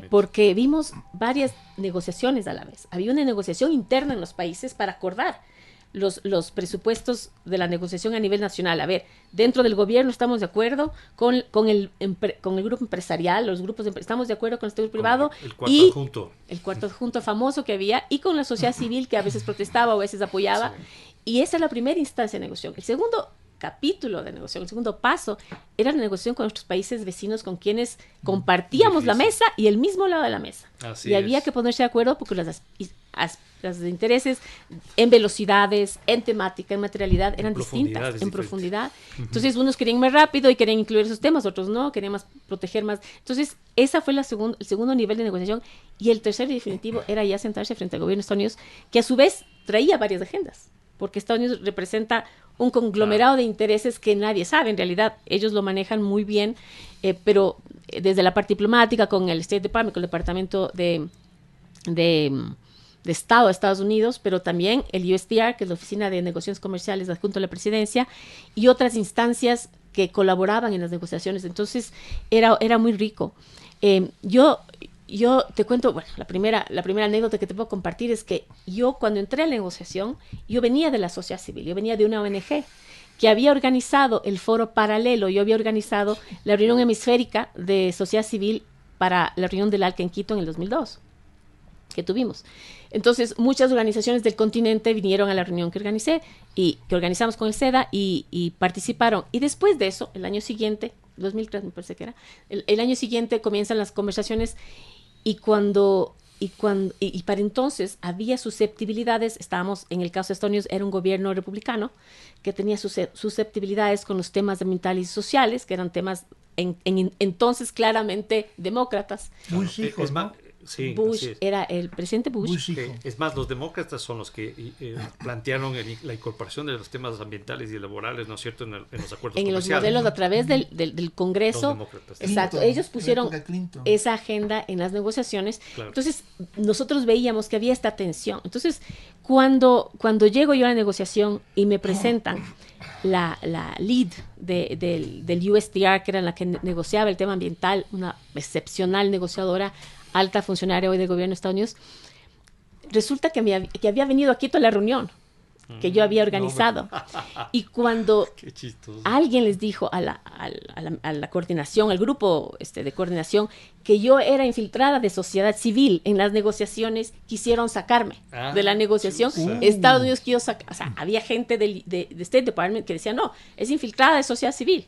Speaker 3: porque vimos varias negociaciones a la vez. Había una negociación interna en los países para acordar los presupuestos de la negociación a nivel nacional. A ver, dentro del gobierno estamos de acuerdo con el grupo empresarial, estamos de acuerdo con el sector privado,
Speaker 4: el cuarto adjunto.
Speaker 3: El cuarto adjunto famoso que había, y con la sociedad civil que a veces protestaba o a veces apoyaba. Y esa es la primera instancia de negociación. El segundo capítulo de negociación, el segundo paso, era la negociación con nuestros países vecinos, con quienes compartíamos la mesa y el mismo lado de la mesa.
Speaker 4: Así
Speaker 3: y había que ponerse de acuerdo porque los intereses en velocidades, en temática, en materialidad eran distintas, en profundidad. Entonces, unos querían más rápido y querían incluir esos temas, otros no, querían proteger más. Entonces, esa fue el segundo nivel de negociación. Y el tercer y definitivo era ya sentarse frente al gobierno de Estados Unidos, que a su vez traía varias agendas, porque Estados Unidos representa un conglomerado de intereses que nadie sabe. En realidad, ellos lo manejan muy bien, pero desde la parte diplomática, con el State Department, con el Departamento de Estado de Estados Unidos, pero también el USTR, que es la Oficina de Negociaciones Comerciales adjunto a la Presidencia, y otras instancias que colaboraban en las negociaciones. Entonces, era muy rico. Yo te cuento, bueno, la primera anécdota que te puedo compartir es que yo, cuando entré a la negociación, yo venía de la sociedad civil, yo venía de una ONG que había organizado el foro paralelo, yo había organizado la reunión hemisférica de sociedad civil para la reunión del ALCA en Quito en el 2002, que tuvimos. Entonces, muchas organizaciones del continente vinieron a la reunión que organicé y que organizamos con el SEDA y participaron. Y después de eso, el año siguiente, 2003 me parece que era, el año siguiente comienzan las conversaciones. Y para entonces había susceptibilidades. Estábamos, en el caso de Estados Unidos, era un gobierno republicano que tenía susceptibilidades con los temas ambientales y sociales, que eran temas entonces claramente demócratas.
Speaker 2: Bush hijo, ¿no?
Speaker 4: Sí,
Speaker 3: Bush era el presidente Bush.
Speaker 4: Es más, los demócratas son los que plantearon la incorporación de los temas ambientales y laborales, ¿no es cierto?, en los acuerdos comerciales. En los modelos,
Speaker 3: ¿no? A través del Congreso. Exacto. Ellos pusieron esa agenda en las negociaciones. Claro. Entonces, nosotros veíamos que había esta tensión. Entonces, cuando llego yo a la negociación y me presentan la lead del USTR, que era la que negociaba el tema ambiental, una excepcional negociadora, alta funcionaria hoy del gobierno de Estados Unidos, resulta que había venido aquí toda la reunión que yo había organizado. Y cuando alguien les dijo a la coordinación, al grupo de coordinación, que yo era infiltrada de sociedad civil en las negociaciones, quisieron sacarme de la negociación. Estados Unidos quiso sacar, o sea, había gente de State Department que decía, no, es infiltrada de sociedad civil.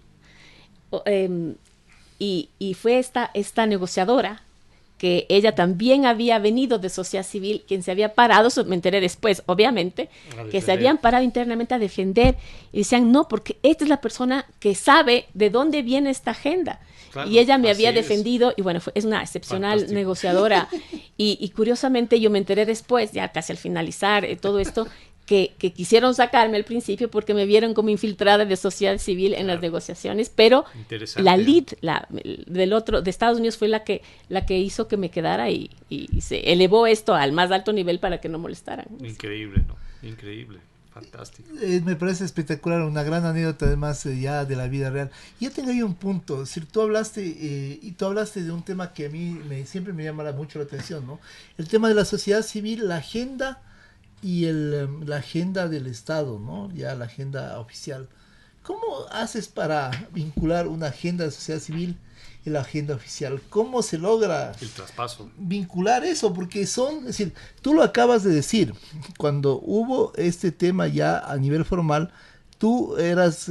Speaker 3: Y fue esta negociadora, que ella también había venido de sociedad civil, quien se había parado, me enteré después, obviamente, que se habían parado internamente a defender, y decían, no, porque esta es la persona que sabe de dónde viene esta agenda. Claro, y ella me había defendido, y bueno, es una excepcional negociadora, y curiosamente yo me enteré después, ya casi al finalizar todo esto, que quisieron sacarme al principio porque me vieron como infiltrada de sociedad civil en las negociaciones, pero la lead de Estados Unidos fue la que hizo que me quedara y se elevó esto al más alto nivel para que no molestaran.
Speaker 4: Increíble, ¿no? Increíble. Fantástico.
Speaker 2: Me parece espectacular, una gran anécdota además ya de la vida real. Yo tengo ahí un punto, es decir, tú hablaste de un tema que a mí siempre me llama mucho la atención, ¿no? El tema de la sociedad civil, la agenda y la agenda del Estado, ¿no? Ya la agenda oficial. ¿Cómo haces para vincular una agenda de sociedad civil y la agenda oficial? ¿Cómo se logra
Speaker 4: el traspaso?
Speaker 2: Vincular eso? Porque es decir, tú lo acabas de decir, cuando hubo este tema ya a nivel formal, tú eras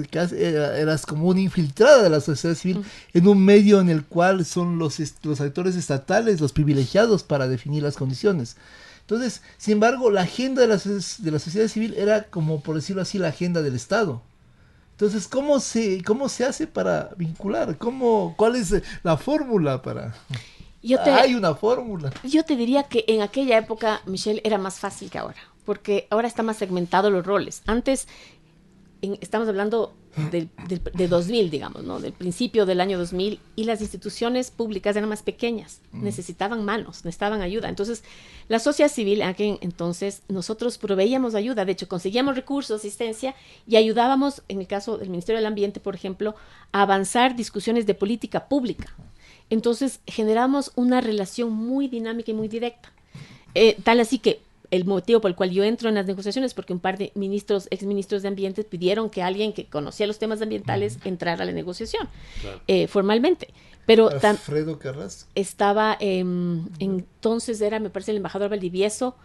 Speaker 2: como una infiltrada de la sociedad civil en un medio en el cual son los actores estatales los privilegiados para definir las condiciones. Entonces, sin embargo, la agenda de la sociedad civil era, como por decirlo así, la agenda del Estado. Entonces, ¿cómo se hace para vincular? ¿Cuál es la fórmula para...? Hay una fórmula.
Speaker 3: Yo te diría que en aquella época, Michelle, era más fácil que ahora, porque ahora está más segmentado los roles. Antes, estamos hablando de 2000, digamos, ¿no? Del principio del año 2000, y las instituciones públicas eran más pequeñas, necesitaban manos, necesitaban ayuda. Entonces, la sociedad civil, en aquel entonces, nosotros proveíamos ayuda, de hecho, conseguíamos recursos, asistencia, y ayudábamos, en el caso del Ministerio del Ambiente, por ejemplo, a avanzar discusiones de política pública. Entonces, generamos una relación muy dinámica y muy directa. Tal así que el motivo por el cual yo entro en las negociaciones, porque un par de exministros de Ambiente pidieron que alguien que conocía los temas ambientales entrara a la negociación, formalmente. Pero
Speaker 2: Alfredo Carrasco
Speaker 3: estaba, entonces era, me parece, el embajador Valdivieso,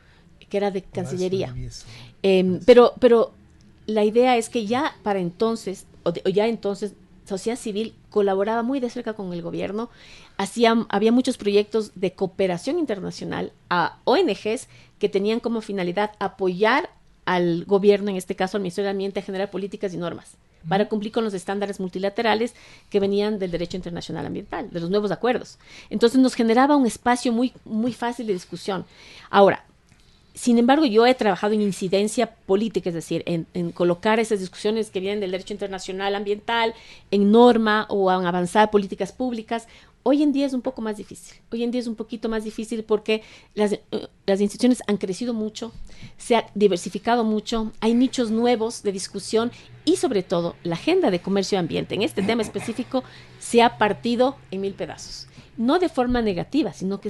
Speaker 3: que era de Cancillería. Pero la idea es que ya para entonces, sociedad civil colaboraba muy de cerca con el gobierno, había muchos proyectos de cooperación internacional a ONGs que tenían como finalidad apoyar al gobierno, en este caso al Ministerio del Ambiente, a generar políticas y normas para cumplir con los estándares multilaterales que venían del derecho internacional ambiental, de los nuevos acuerdos. Entonces nos generaba un espacio muy, muy fácil de discusión. Ahora, sin embargo, yo he trabajado en incidencia política, es decir, en colocar esas discusiones que vienen del derecho internacional ambiental en norma o en avanzar políticas públicas. Hoy en día es un poco más difícil. Hoy en día es un poquito más difícil porque las instituciones han crecido mucho, se ha diversificado mucho, hay nichos nuevos de discusión y sobre todo la agenda de comercio y ambiente en este tema específico se ha partido en 1000 pedazos. No de forma negativa, sino que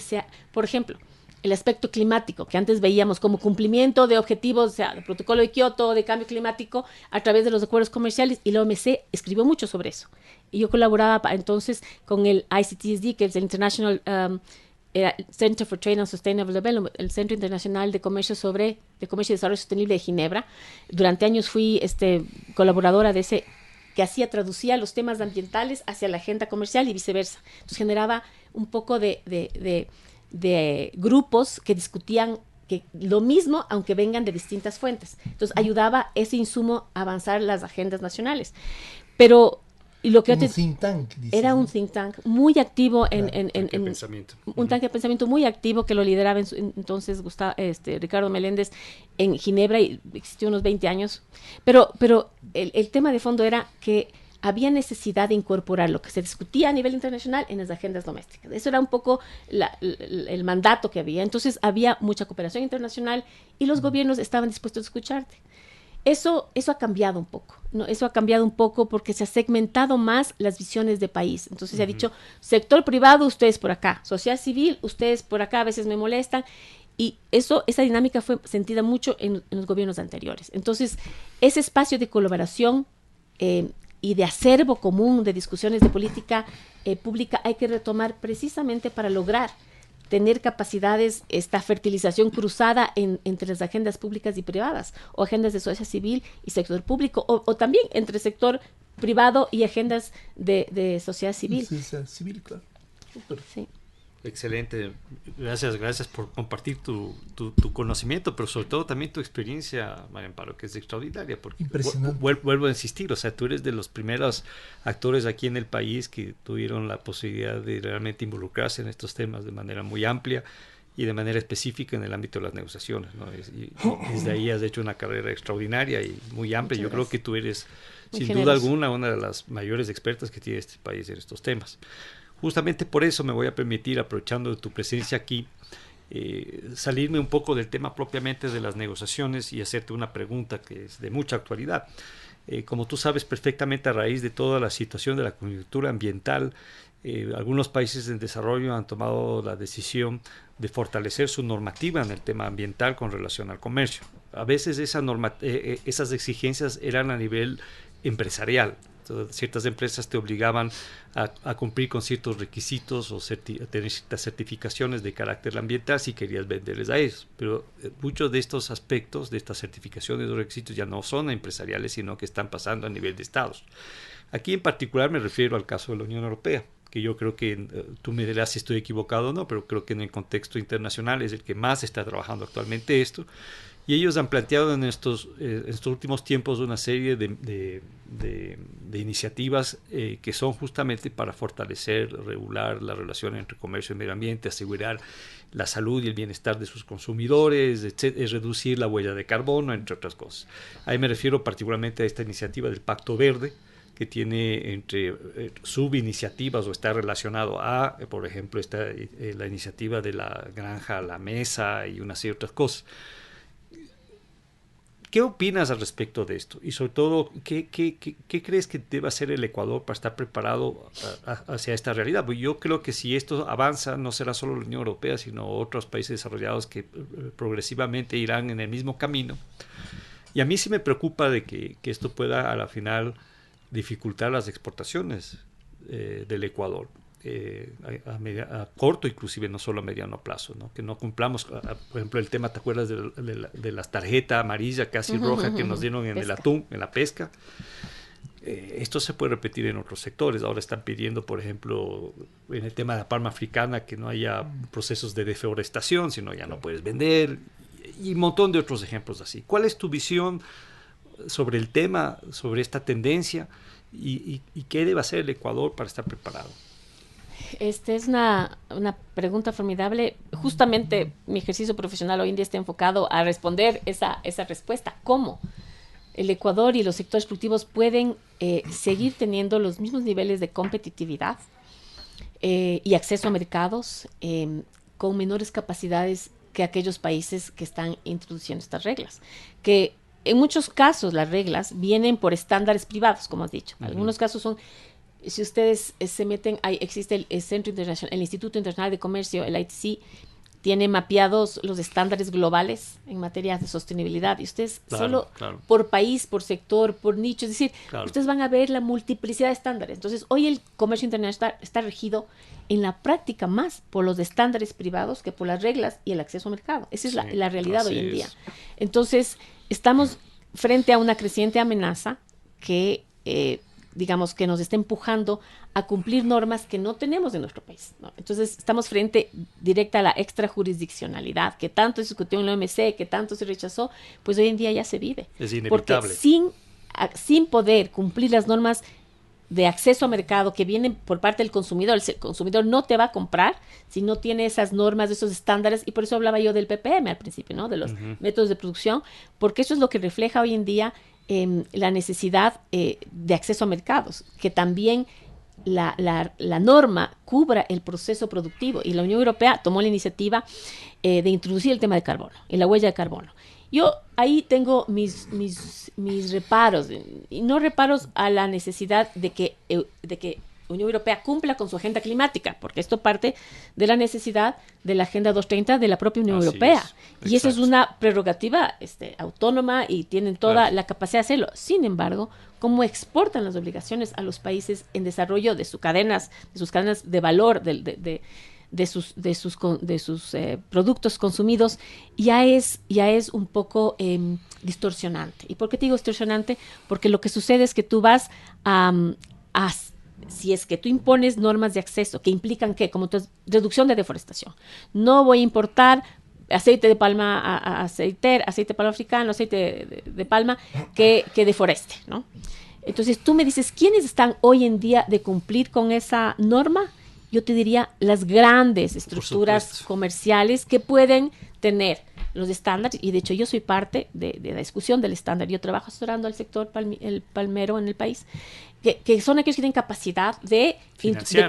Speaker 3: por ejemplo, el aspecto climático, que antes veíamos como cumplimiento de objetivos, o sea, del protocolo de Kioto, de cambio climático, a través de los acuerdos comerciales, y la OMC escribió mucho sobre eso. Y yo colaboraba entonces con el ICTSD, que es el International Center for Trade and Sustainable Development, el Centro Internacional de Comercio y Desarrollo Sostenible de Ginebra. Durante años fui colaboradora de ese, que traducía los temas ambientales hacia la agenda comercial y viceversa. Entonces generaba un poco de grupos que discutían lo mismo, aunque vengan de distintas fuentes. Entonces ayudaba ese insumo a avanzar las agendas nacionales. Pero
Speaker 2: think tank,
Speaker 3: era un think tank muy activo en
Speaker 4: pensamiento.
Speaker 3: Un tanque de pensamiento muy activo que lo lideraba entonces Ricardo Meléndez en Ginebra, y existió unos 20 años. Pero el tema de fondo era que había necesidad de incorporar lo que se discutía a nivel internacional en las agendas domésticas. Eso era un poco el mandato que había. Entonces había mucha cooperación internacional y los gobiernos estaban dispuestos a escucharte. Eso ha cambiado un poco, ¿no? Eso ha cambiado un poco porque se ha segmentado más las visiones de país. Entonces se ha dicho, sector privado, ustedes por acá, sociedad civil, ustedes por acá, a veces me molestan. Y esa dinámica fue sentida mucho en los gobiernos anteriores. Entonces, ese espacio de colaboración y de acervo común de discusiones de política pública hay que retomar precisamente para lograr tener capacidades, esta fertilización cruzada entre las agendas públicas y privadas, o agendas de sociedad civil y sector público, o también entre sector privado y agendas de sociedad civil.
Speaker 2: Sociedad civil, claro. Súper.
Speaker 3: Sí.
Speaker 4: Excelente, gracias por compartir tu conocimiento, pero sobre todo también tu experiencia, María Amparo, que es extraordinaria, porque
Speaker 2: impresionante.
Speaker 4: Vuelvo a insistir, o sea, tú eres de los primeros actores aquí en el país que tuvieron la posibilidad de realmente involucrarse en estos temas de manera muy amplia, y de manera específica en el ámbito de las negociaciones, ¿no? Y desde ahí has hecho una carrera extraordinaria y muy amplia. Yo creo que tú eres, sin duda alguna, una de las mayores expertas que tiene este país en estos temas. Justamente por eso me voy a permitir, aprovechando tu presencia aquí, salirme un poco del tema propiamente de las negociaciones y hacerte una pregunta que es de mucha actualidad. Como tú sabes perfectamente, a raíz de toda la situación de la coyuntura ambiental, algunos países en desarrollo han tomado la decisión de fortalecer su normativa en el tema ambiental con relación al comercio. A veces esas exigencias eran a nivel empresarial. Entonces, ciertas empresas te obligaban a cumplir con ciertos requisitos o tener ciertas certificaciones de carácter ambiental si querías venderles a ellos. Pero muchos de estos aspectos, de estas certificaciones o requisitos, ya no son empresariales, sino que están pasando a nivel de estados. Aquí en particular me refiero al caso de la Unión Europea, que yo creo que, tú me dirás si estoy equivocado o no, pero creo que en el contexto internacional es el que más está trabajando actualmente esto. Y ellos han planteado en estos últimos tiempos una serie de iniciativas que son justamente para fortalecer, regular la relación entre comercio y medio ambiente, asegurar la salud y el bienestar de sus consumidores, reducir la huella de carbono, entre otras cosas. Ahí me refiero particularmente a esta iniciativa del Pacto Verde, que tiene entre subiniciativas o está relacionado a, por ejemplo, la iniciativa de la granja a la mesa y una serie de otras cosas. ¿Qué opinas al respecto de esto? Y sobre todo, ¿qué crees que debe hacer el Ecuador para estar preparado hacia esta realidad? Pues yo creo que si esto avanza, no será solo la Unión Europea, sino otros países desarrollados que progresivamente irán en el mismo camino. Y a mí sí me preocupa de que esto pueda a la final dificultar las exportaciones del Ecuador. A corto, inclusive no solo a mediano plazo, ¿no? Que no cumplamos, por ejemplo, el tema, ¿te acuerdas de la tarjeta amarilla casi roja que nos dieron en el atún, en la pesca? Esto se puede repetir en otros sectores. Ahora están pidiendo, por ejemplo, en el tema de la palma africana, que no haya procesos de deforestación, sino ya no puedes vender, y un montón de otros ejemplos así. ¿Cuál es tu visión sobre el tema, sobre esta tendencia, y qué debe hacer el Ecuador para estar preparado?
Speaker 3: Esta es una pregunta formidable. Justamente mi ejercicio profesional hoy en día está enfocado a responder esa respuesta. ¿Cómo el Ecuador y los sectores productivos pueden seguir teniendo los mismos niveles de competitividad y acceso a mercados con menores capacidades que aquellos países que están introduciendo estas reglas? Que en muchos casos las reglas vienen por estándares privados, como has dicho. En algunos casos son... Si ustedes se meten, existe el Centro Internacional, el Instituto Internacional de Comercio, el ITC, tiene mapeados los estándares globales en materia de sostenibilidad. Y ustedes por país, por sector, por nicho, es decir, ustedes van a ver la multiplicidad de estándares. Entonces, hoy el comercio internacional está regido en la práctica más por los estándares privados que por las reglas y el acceso al mercado. Esa es la realidad hoy en día. Entonces, estamos frente a una creciente amenaza que... digamos, que nos está empujando a cumplir normas que no tenemos en nuestro país, ¿no? Entonces, estamos frente directa a la extrajurisdiccionalidad, que tanto se discutió en la OMC, que tanto se rechazó, pues hoy en día ya se vive.
Speaker 4: Es inevitable.
Speaker 3: Porque sin poder cumplir las normas de acceso a mercado que vienen por parte del consumidor, el consumidor no te va a comprar si no tiene esas normas, esos estándares, y por eso hablaba yo del PPM al principio, ¿no? De los métodos de producción, porque eso es lo que refleja hoy en día la necesidad de acceso a mercados, que también la norma cubra el proceso productivo, y la Unión Europea tomó la iniciativa de introducir el tema de carbono y la huella de carbono. Yo ahí tengo mis reparos, y no reparos a la necesidad de que Unión Europea cumpla con su agenda climática, porque esto parte de la necesidad de la Agenda 230 de la propia Unión Europea. Y eso es una prerrogativa autónoma y tienen toda la capacidad de hacerlo. Sin embargo, cómo exportan las obligaciones a los países en desarrollo de sus cadenas de valor, de sus productos consumidos, ya es un poco distorsionante. ¿Y por qué te digo distorsionante? Porque lo que sucede es que tú vas si es que tú impones normas de acceso que implican que, como reducción de deforestación, no voy a importar aceite de palma aceite de palma africano, aceite de palma que deforeste, ¿no? Entonces tú me dices, ¿quiénes están hoy en día de cumplir con esa norma? yo te diría las grandes estructuras comerciales que pueden tener los estándares, y de hecho yo soy parte de la discusión del estándar. Yo trabajo asesorando al sector el palmero en el país, que son aquellos que tienen capacidad de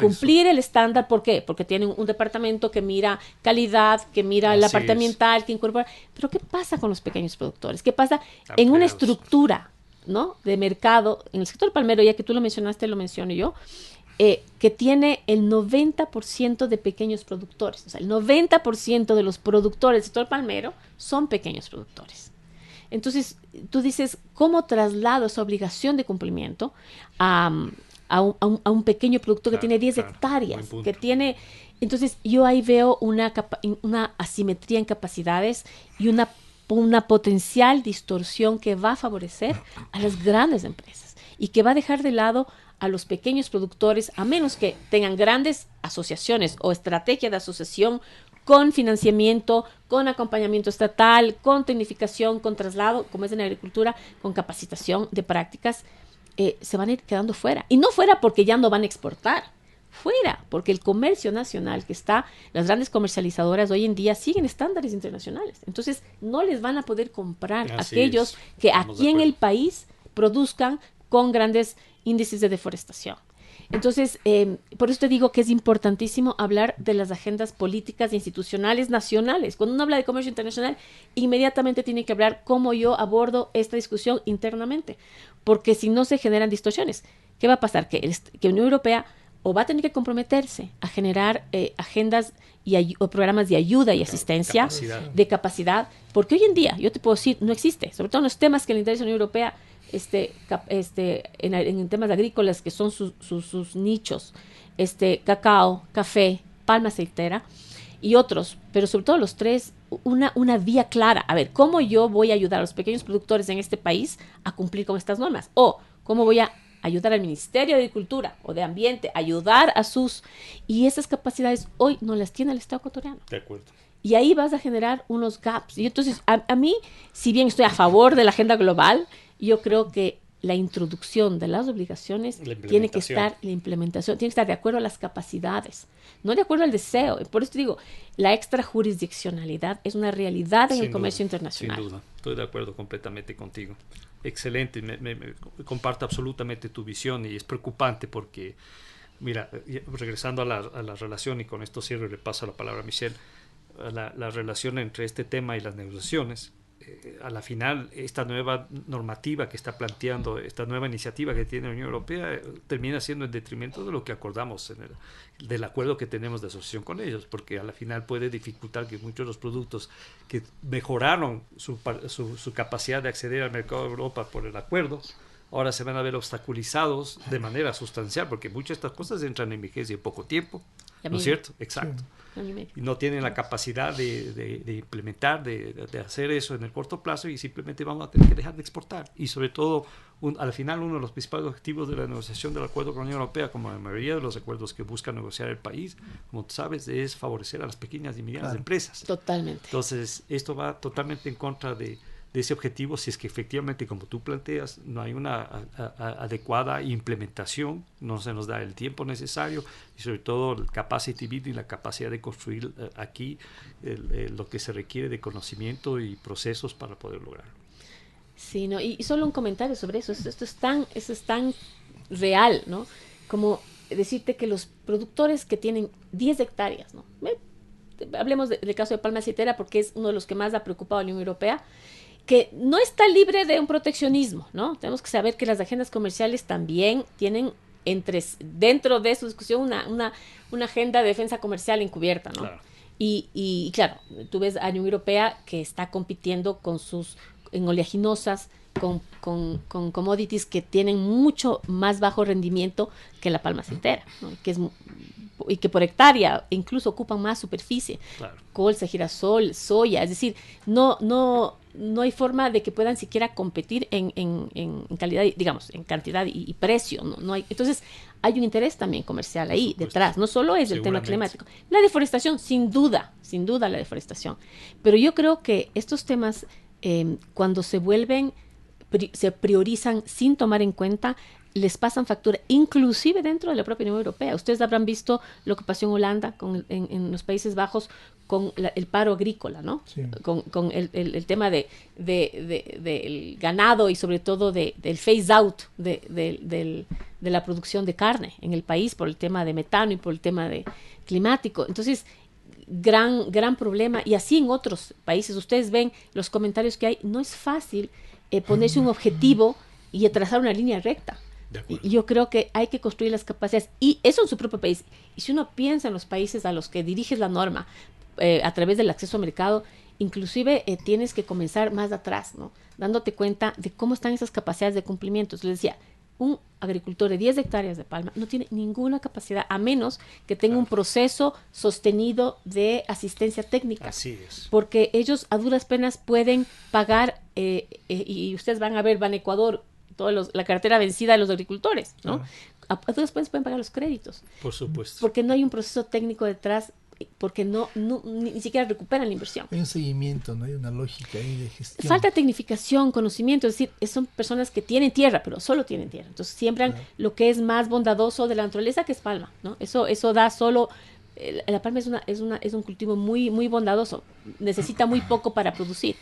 Speaker 3: cumplir el estándar. ¿Por qué? Porque tienen un departamento que mira calidad, que mira la parte ambiental, que incorpora. Pero ¿qué pasa con los pequeños productores? ¿Qué pasa en una estructura, ¿no?, de mercado? En el sector palmero, ya que tú lo mencionaste, lo menciono yo, que tiene el 90% de pequeños productores. O sea, el 90% de los productores del sector palmero son pequeños productores. Entonces, tú dices, ¿cómo traslado esa obligación de cumplimiento a un pequeño productor que tiene 10 hectáreas? Que tiene... Entonces, yo ahí veo una asimetría en capacidades y una potencial distorsión que va a favorecer a las grandes empresas y que va a dejar de lado a los pequeños productores, a menos que tengan grandes asociaciones o estrategia de asociación con financiamiento, con acompañamiento estatal, con tecnificación, con traslado, como es en la agricultura, con capacitación de prácticas, se van a ir quedando fuera. Y no fuera porque ya no van a exportar, fuera porque el comercio nacional que está, las grandes comercializadoras hoy en día siguen estándares internacionales. Entonces, no les van a poder comprar aquellos que aquí en el país produzcan con grandes índices de deforestación. Entonces, por eso te digo que es importantísimo hablar de las agendas políticas e institucionales nacionales. Cuando uno habla de comercio internacional, inmediatamente tiene que hablar cómo yo abordo esta discusión internamente, porque si no se generan distorsiones, ¿qué va a pasar? Que la Unión Europea o va a tener que comprometerse a generar agendas o programas de ayuda y asistencia, de capacidad, porque hoy en día, yo te puedo decir, no existe, sobre todo en los temas que le interesa a la Unión Europea, en temas agrícolas que son sus nichos, cacao, café, palma aceitera y otros, pero sobre todo los tres, una vía clara. A ver, ¿cómo yo voy a ayudar a los pequeños productores en este país a cumplir con estas normas? O, ¿cómo voy a ayudar al Ministerio de Agricultura o de Ambiente, ayudar a y esas capacidades hoy no las tiene el Estado ecuatoriano?
Speaker 4: De acuerdo.
Speaker 3: Y ahí vas a generar unos gaps. Y entonces, a mí, si bien estoy a favor de la agenda global, yo creo que la introducción de las obligaciones tiene que estar, la implementación, tiene que estar de acuerdo a las capacidades, no de acuerdo al deseo. Por eso te digo, la extrajurisdiccionalidad es una realidad en el comercio internacional.
Speaker 4: Sin duda, estoy de acuerdo completamente contigo. Excelente, me comparto absolutamente tu visión y es preocupante porque, mira, regresando a la relación, y con esto cierro y le paso la palabra a Michelle, la relación entre este tema y las negociaciones. A la final, esta nueva normativa que está planteando, esta nueva iniciativa que tiene la Unión Europea, termina siendo en detrimento de lo que acordamos del acuerdo que tenemos de asociación con ellos, porque a la final puede dificultar que muchos de los productos que mejoraron su capacidad de acceder al mercado de Europa por el acuerdo, ahora se van a ver obstaculizados de manera sustancial, porque muchas de estas cosas entran en vigencia en poco tiempo, ¿no es cierto? Exacto. Y no tienen la capacidad de implementar, de hacer eso en el corto plazo, y simplemente vamos a tener que dejar de exportar. Y sobre todo, al final, uno de los principales objetivos de la negociación del acuerdo con la Unión Europea, como la mayoría de los acuerdos que busca negociar el país, como tú sabes, es favorecer a las pequeñas y medianas empresas.
Speaker 3: Totalmente.
Speaker 4: Entonces, esto va totalmente en contra de ese objetivo, si es que efectivamente, como tú planteas, no hay una adecuada implementación, no se nos da el tiempo necesario, y sobre todo el capacity building, la capacidad de construir aquí lo que se requiere de conocimiento y procesos para poder lograrlo.
Speaker 3: Sí, no, y solo un comentario sobre eso. Esto es tan real, ¿no? Como decirte que los productores que tienen 10 hectáreas, ¿no? Hablemos del caso de palma aceitera, porque es uno de los que más ha preocupado a la Unión Europea, que no está libre de un proteccionismo, ¿no? Tenemos que saber que las agendas comerciales también tienen dentro de su discusión una agenda de defensa comercial encubierta, ¿no? Claro. Y claro, tú ves a la Unión Europea que está compitiendo en oleaginosas, con commodities que tienen mucho más bajo rendimiento que la palma aceitera, ¿no? Y que por hectárea incluso ocupan más superficie. Claro. Colza, girasol, soya, es decir, no hay forma de que puedan siquiera competir en calidad, digamos, en cantidad y precio. No hay. Entonces, hay un interés también comercial ahí detrás. No solo es el tema climático. La deforestación, sin duda la deforestación. Pero yo creo que estos temas, cuando se priorizan sin tomar en cuenta les pasan factura, inclusive dentro de la propia Unión Europea. Ustedes habrán visto lo que pasó en Holanda, en los Países Bajos, con el paro agrícola, ¿no? Sí. Con el tema del ganado y sobre todo del phase out de la producción de carne en el país por el tema de metano y por el tema climático. Entonces, gran problema. Y así en otros países, ustedes ven los comentarios que hay, no es fácil ponerse un objetivo y trazar una línea recta. Y yo creo que hay que construir las capacidades, y eso en su propio país. Y si uno piensa en los países a los que diriges la norma a través del acceso al mercado, inclusive tienes que comenzar más atrás, ¿no? Dándote cuenta de cómo están esas capacidades de cumplimiento. Les decía, un agricultor de 10 hectáreas de palma no tiene ninguna capacidad, a menos que tenga un proceso sostenido de asistencia técnica.
Speaker 4: Así es.
Speaker 3: Porque ellos a duras penas pueden pagar, y ustedes van a ver, van a Ecuador, la cartera vencida de los agricultores, ¿no? A duras penas pueden pagar los créditos.
Speaker 4: Por supuesto.
Speaker 3: Porque no hay un proceso técnico detrás, porque ni siquiera recuperan la inversión.
Speaker 2: Hay un seguimiento, no hay una lógica ahí de gestión.
Speaker 3: Falta tecnificación, conocimiento, es decir, son personas que tienen tierra, pero solo tienen tierra. Entonces siembran lo que es más bondadoso de la naturaleza, que es palma, ¿no? Eso da solo. La palma es un cultivo muy, muy bondadoso, necesita muy poco para producir.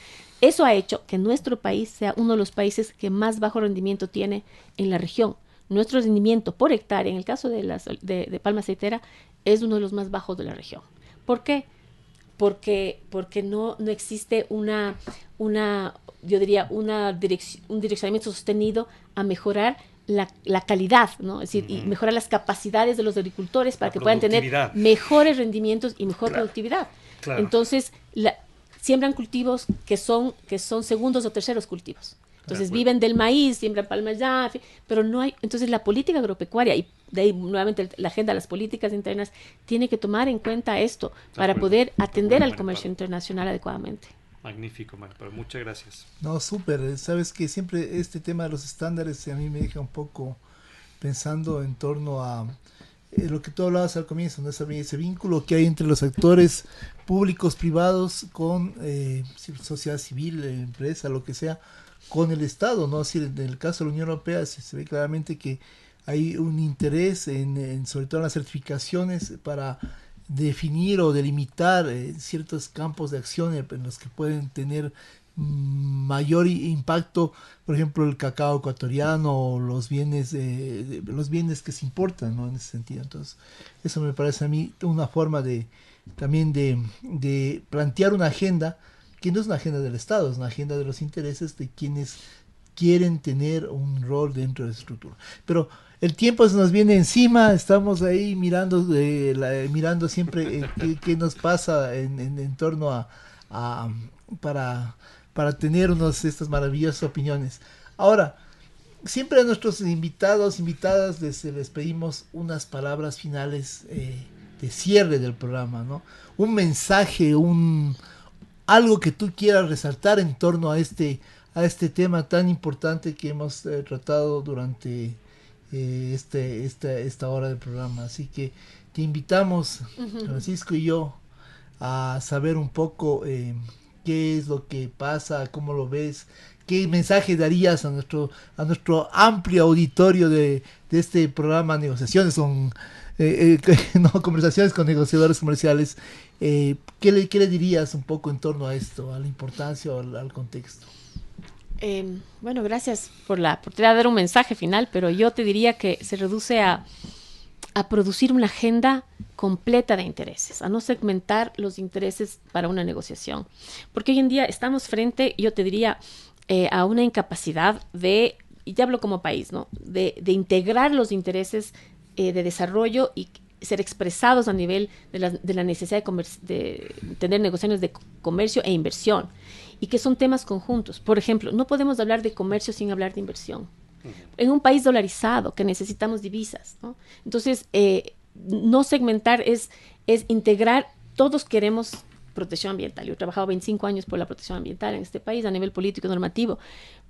Speaker 3: Eso ha hecho que nuestro país sea uno de los países que más bajo rendimiento tiene en la región. Nuestro rendimiento por hectárea, en el caso de palma aceitera, es uno de los más bajos de la región. ¿Por qué? Porque no existe yo diría, un direccionamiento sostenido a mejorar la calidad, ¿no? Es decir, y mejorar las capacidades de los agricultores para que puedan tener mejores rendimientos y mejor productividad. Claro. Entonces, siembran cultivos que son segundos o terceros cultivos. Entonces viven del maíz, siembran palmas ya, pero no hay. Entonces la política agropecuaria, y de ahí nuevamente la agenda de las políticas internas, tiene que tomar en cuenta esto para poder atender al comercio internacional adecuadamente.
Speaker 4: Magnífico, pero muchas gracias.
Speaker 2: No, súper. Sabes que siempre este tema de los estándares a mí me deja un poco pensando en torno a lo que tú hablabas al comienzo, ¿no? Ese vínculo que hay entre los actores públicos, privados, con sociedad civil, empresa, lo que sea, con el Estado, ¿no? Así, en el caso de la Unión Europea se ve claramente que hay un interés sobre todo en las certificaciones para definir o delimitar ciertos campos de acción en los que pueden tener mayor impacto, por ejemplo el cacao ecuatoriano o los bienes que se importan, ¿no? En ese sentido. Entonces eso me parece a mí una forma también de plantear una agenda que no es una agenda del Estado, es una agenda de los intereses de quienes quieren tener un rol dentro de la estructura. Pero el tiempo se nos viene encima, estamos ahí mirando siempre qué nos pasa en torno para tener estas maravillosas opiniones. Ahora, siempre a nuestros invitadas les pedimos unas palabras finales de cierre del programa, ¿no? Un mensaje, algo que tú quieras resaltar en torno a este tema tan importante que hemos tratado durante esta hora del programa. Así que te invitamos, Francisco y yo, a saber un poco qué es lo que pasa, cómo lo ves, qué mensaje darías a nuestro amplio auditorio de este programa Negociaciones Conversaciones con Negociadores Comerciales. ¿Qué le dirías un poco en torno a esto, a la importancia o al contexto?
Speaker 3: Bueno, gracias por la oportunidad de dar un mensaje final, pero yo te diría que se reduce a producir una agenda completa de intereses, a no segmentar los intereses para una negociación. Porque hoy en día estamos frente, yo te diría, a una incapacidad y ya hablo como país, ¿no? De integrar los intereses de desarrollo y ser expresados a nivel de la necesidad de tener negociaciones de comercio e inversión, y que son temas conjuntos. Por ejemplo, no podemos hablar de comercio sin hablar de inversión. En un país dolarizado que necesitamos divisas, ¿no? Entonces, no segmentar es integrar. Todos queremos protección ambiental. Yo he trabajado 25 años por la protección ambiental en este país a nivel político y normativo,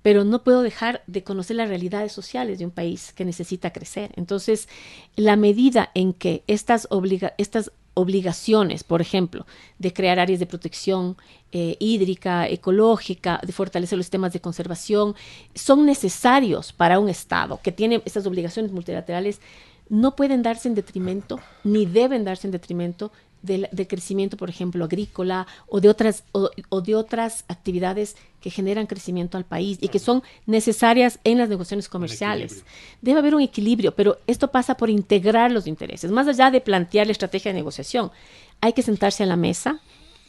Speaker 3: pero no puedo dejar de conocer las realidades sociales de un país que necesita crecer. Entonces, la medida en que estas obligaciones, por ejemplo, de crear áreas de protección hídrica, ecológica, de fortalecer los sistemas de conservación, son necesarios para un Estado que tiene estas obligaciones multilaterales. No pueden darse en detrimento, ni deben darse en detrimento de crecimiento, por ejemplo, agrícola o de otras actividades que generan crecimiento al país y que son necesarias en las negociaciones comerciales. Debe haber un equilibrio, pero esto pasa por integrar los intereses. Más allá de plantear la estrategia de negociación, hay que sentarse a la mesa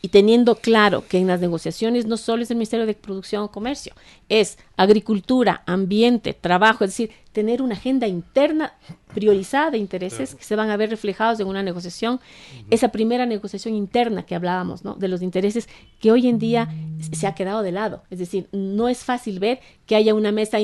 Speaker 3: y teniendo claro que en las negociaciones no solo es el Ministerio de Producción o Comercio, es agricultura, ambiente, trabajo, es decir, tener una agenda interna priorizada de intereses que se van a ver reflejados en una negociación. Esa primera negociación interna que hablábamos, ¿no?, de los intereses que hoy en día se ha quedado de lado. Es decir, no es fácil ver que haya una mesa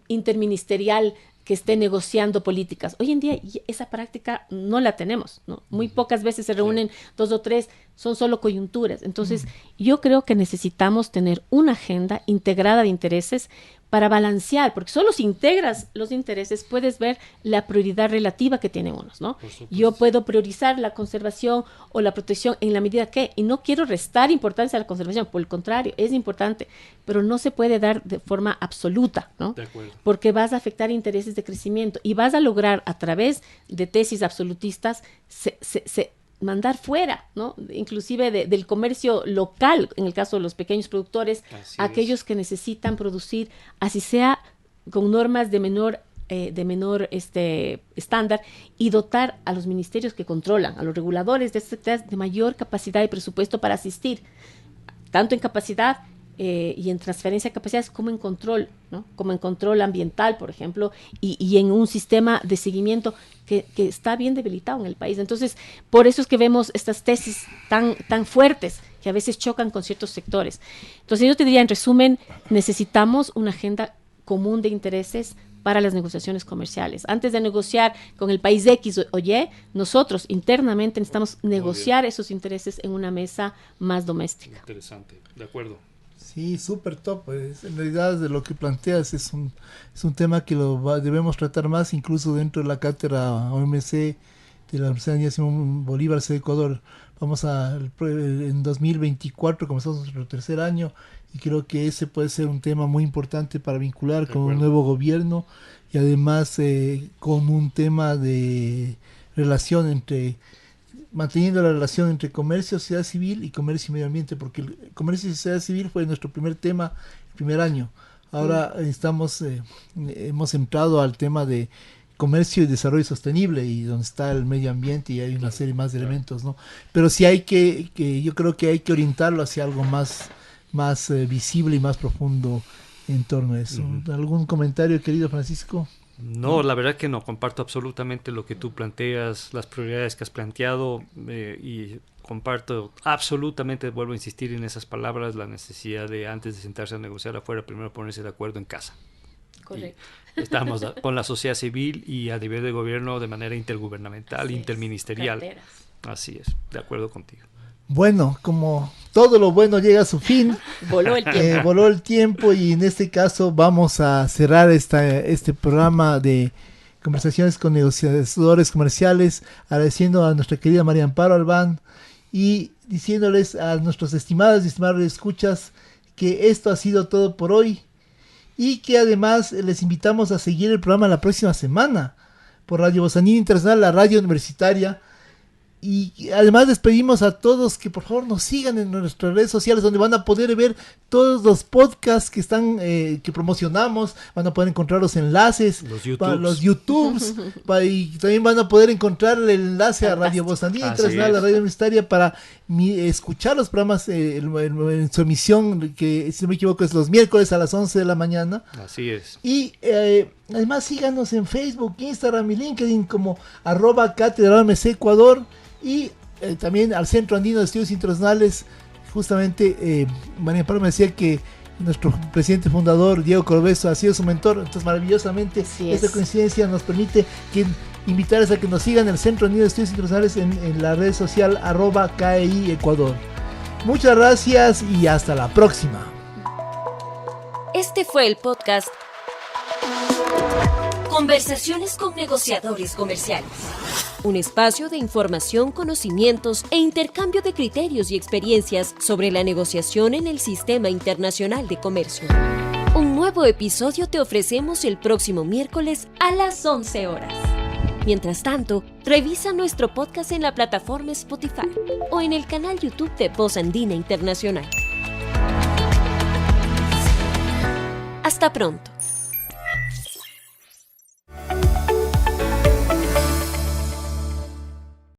Speaker 3: interministerial que esté negociando políticas. Hoy en día esa práctica no la tenemos, ¿no? Muy pocas veces se reúnen 2 o 3, son solo coyunturas. Entonces, yo creo que necesitamos tener una agenda integrada de intereses para balancear, porque solo si integras los intereses puedes ver la prioridad relativa que tienen unos, ¿no? Yo puedo priorizar la conservación o la protección en la medida que, y no quiero restar importancia a la conservación, por el contrario, es importante, pero no se puede dar de forma absoluta, ¿no? De acuerdo. Porque vas a afectar intereses de crecimiento y vas a lograr a través de tesis absolutistas mandar fuera, ¿no?, inclusive del comercio local, en el caso de los pequeños productores, aquellos que necesitan producir, así sea con normas de menor estándar, y dotar a los ministerios que controlan, a los reguladores de estas actividades, de mayor capacidad y presupuesto para asistir, tanto en capacidad y en transferencia de capacidades como en control, ¿no?, como en control ambiental, por ejemplo, y en un sistema de seguimiento que está bien debilitado en el país. Entonces, por eso es que vemos estas tesis tan fuertes que a veces chocan con ciertos sectores. Entonces, yo te diría, en resumen, necesitamos una agenda común de intereses para las negociaciones comerciales. Antes de negociar con el país X o Y, nosotros internamente necesitamos negociar esos intereses en una mesa más doméstica.
Speaker 4: Interesante, de acuerdo.
Speaker 2: Sí, súper top. En realidad, de lo que planteas es un tema que debemos tratar más, incluso dentro de la cátedra OMC de la Universidad Simón Bolívar de Ecuador. En 2024 comenzamos nuestro 3er año y creo que ese puede ser un tema muy importante para vincular con un nuevo gobierno y además con un tema de relación manteniendo la relación entre comercio, sociedad civil y comercio y medio ambiente, porque el comercio y sociedad civil fue nuestro primer tema el primer año. Ahora hemos entrado al tema de comercio y desarrollo sostenible, y donde está el medio ambiente y hay una serie más de elementos, ¿no? Pero sí yo creo que hay que orientarlo hacia algo más visible y más profundo en torno a eso. ¿Algún comentario, querido Francisco?
Speaker 4: No, la verdad que no, comparto absolutamente lo que tú planteas, las prioridades que has planteado, y comparto absolutamente, vuelvo a insistir en esas palabras, la necesidad de, antes de sentarse a negociar afuera, primero ponerse de acuerdo en casa.
Speaker 3: Correcto.
Speaker 4: Y estamos con la sociedad civil y a nivel de gobierno de manera intergubernamental, interministerial.
Speaker 3: Carteras.
Speaker 4: Así es, de acuerdo contigo.
Speaker 2: Bueno, como todo lo bueno llega a su fin,
Speaker 3: voló el
Speaker 2: tiempo y en este caso vamos a cerrar este programa de conversaciones con negociadores comerciales, agradeciendo a nuestra querida María Amparo Albán y diciéndoles a nuestros estimados y estimados escuchas que esto ha sido todo por hoy y que además les invitamos a seguir el programa la próxima semana por Radio Voz Andina Internacional, la radio universitaria. Y además les pedimos a todos que por favor nos sigan en nuestras redes sociales, donde van a poder ver todos los podcasts que que promocionamos, van a poder encontrar los enlaces, los YouTubes, y también van a poder encontrar el enlace a Radio Voz Andina Internacional, la radio universitaria, para escuchar los programas en su emisión, que si no me equivoco es los miércoles a las 11 de la mañana.
Speaker 4: Así es.
Speaker 2: Y además síganos en Facebook, Instagram y LinkedIn como @CátedраOMC Ecuador. Y también al Centro Andino de Estudios Internacionales. Justamente María Amparo me decía que nuestro presidente fundador Diego Corbezo ha sido su mentor, entonces maravillosamente esta coincidencia nos permite invitarles a que nos sigan en el Centro Andino de Estudios Internacionales en la red social @KEI Ecuador. Muchas gracias y hasta la próxima.
Speaker 1: Este fue el podcast Conversaciones con negociadores comerciales. Un espacio de información, conocimientos e intercambio de criterios y experiencias sobre la negociación en el sistema internacional de comercio. Un nuevo episodio te ofrecemos el próximo miércoles a las 11 horas. Mientras tanto, revisa nuestro podcast en la plataforma Spotify o en el canal YouTube de Voz Andina Internacional. Hasta pronto.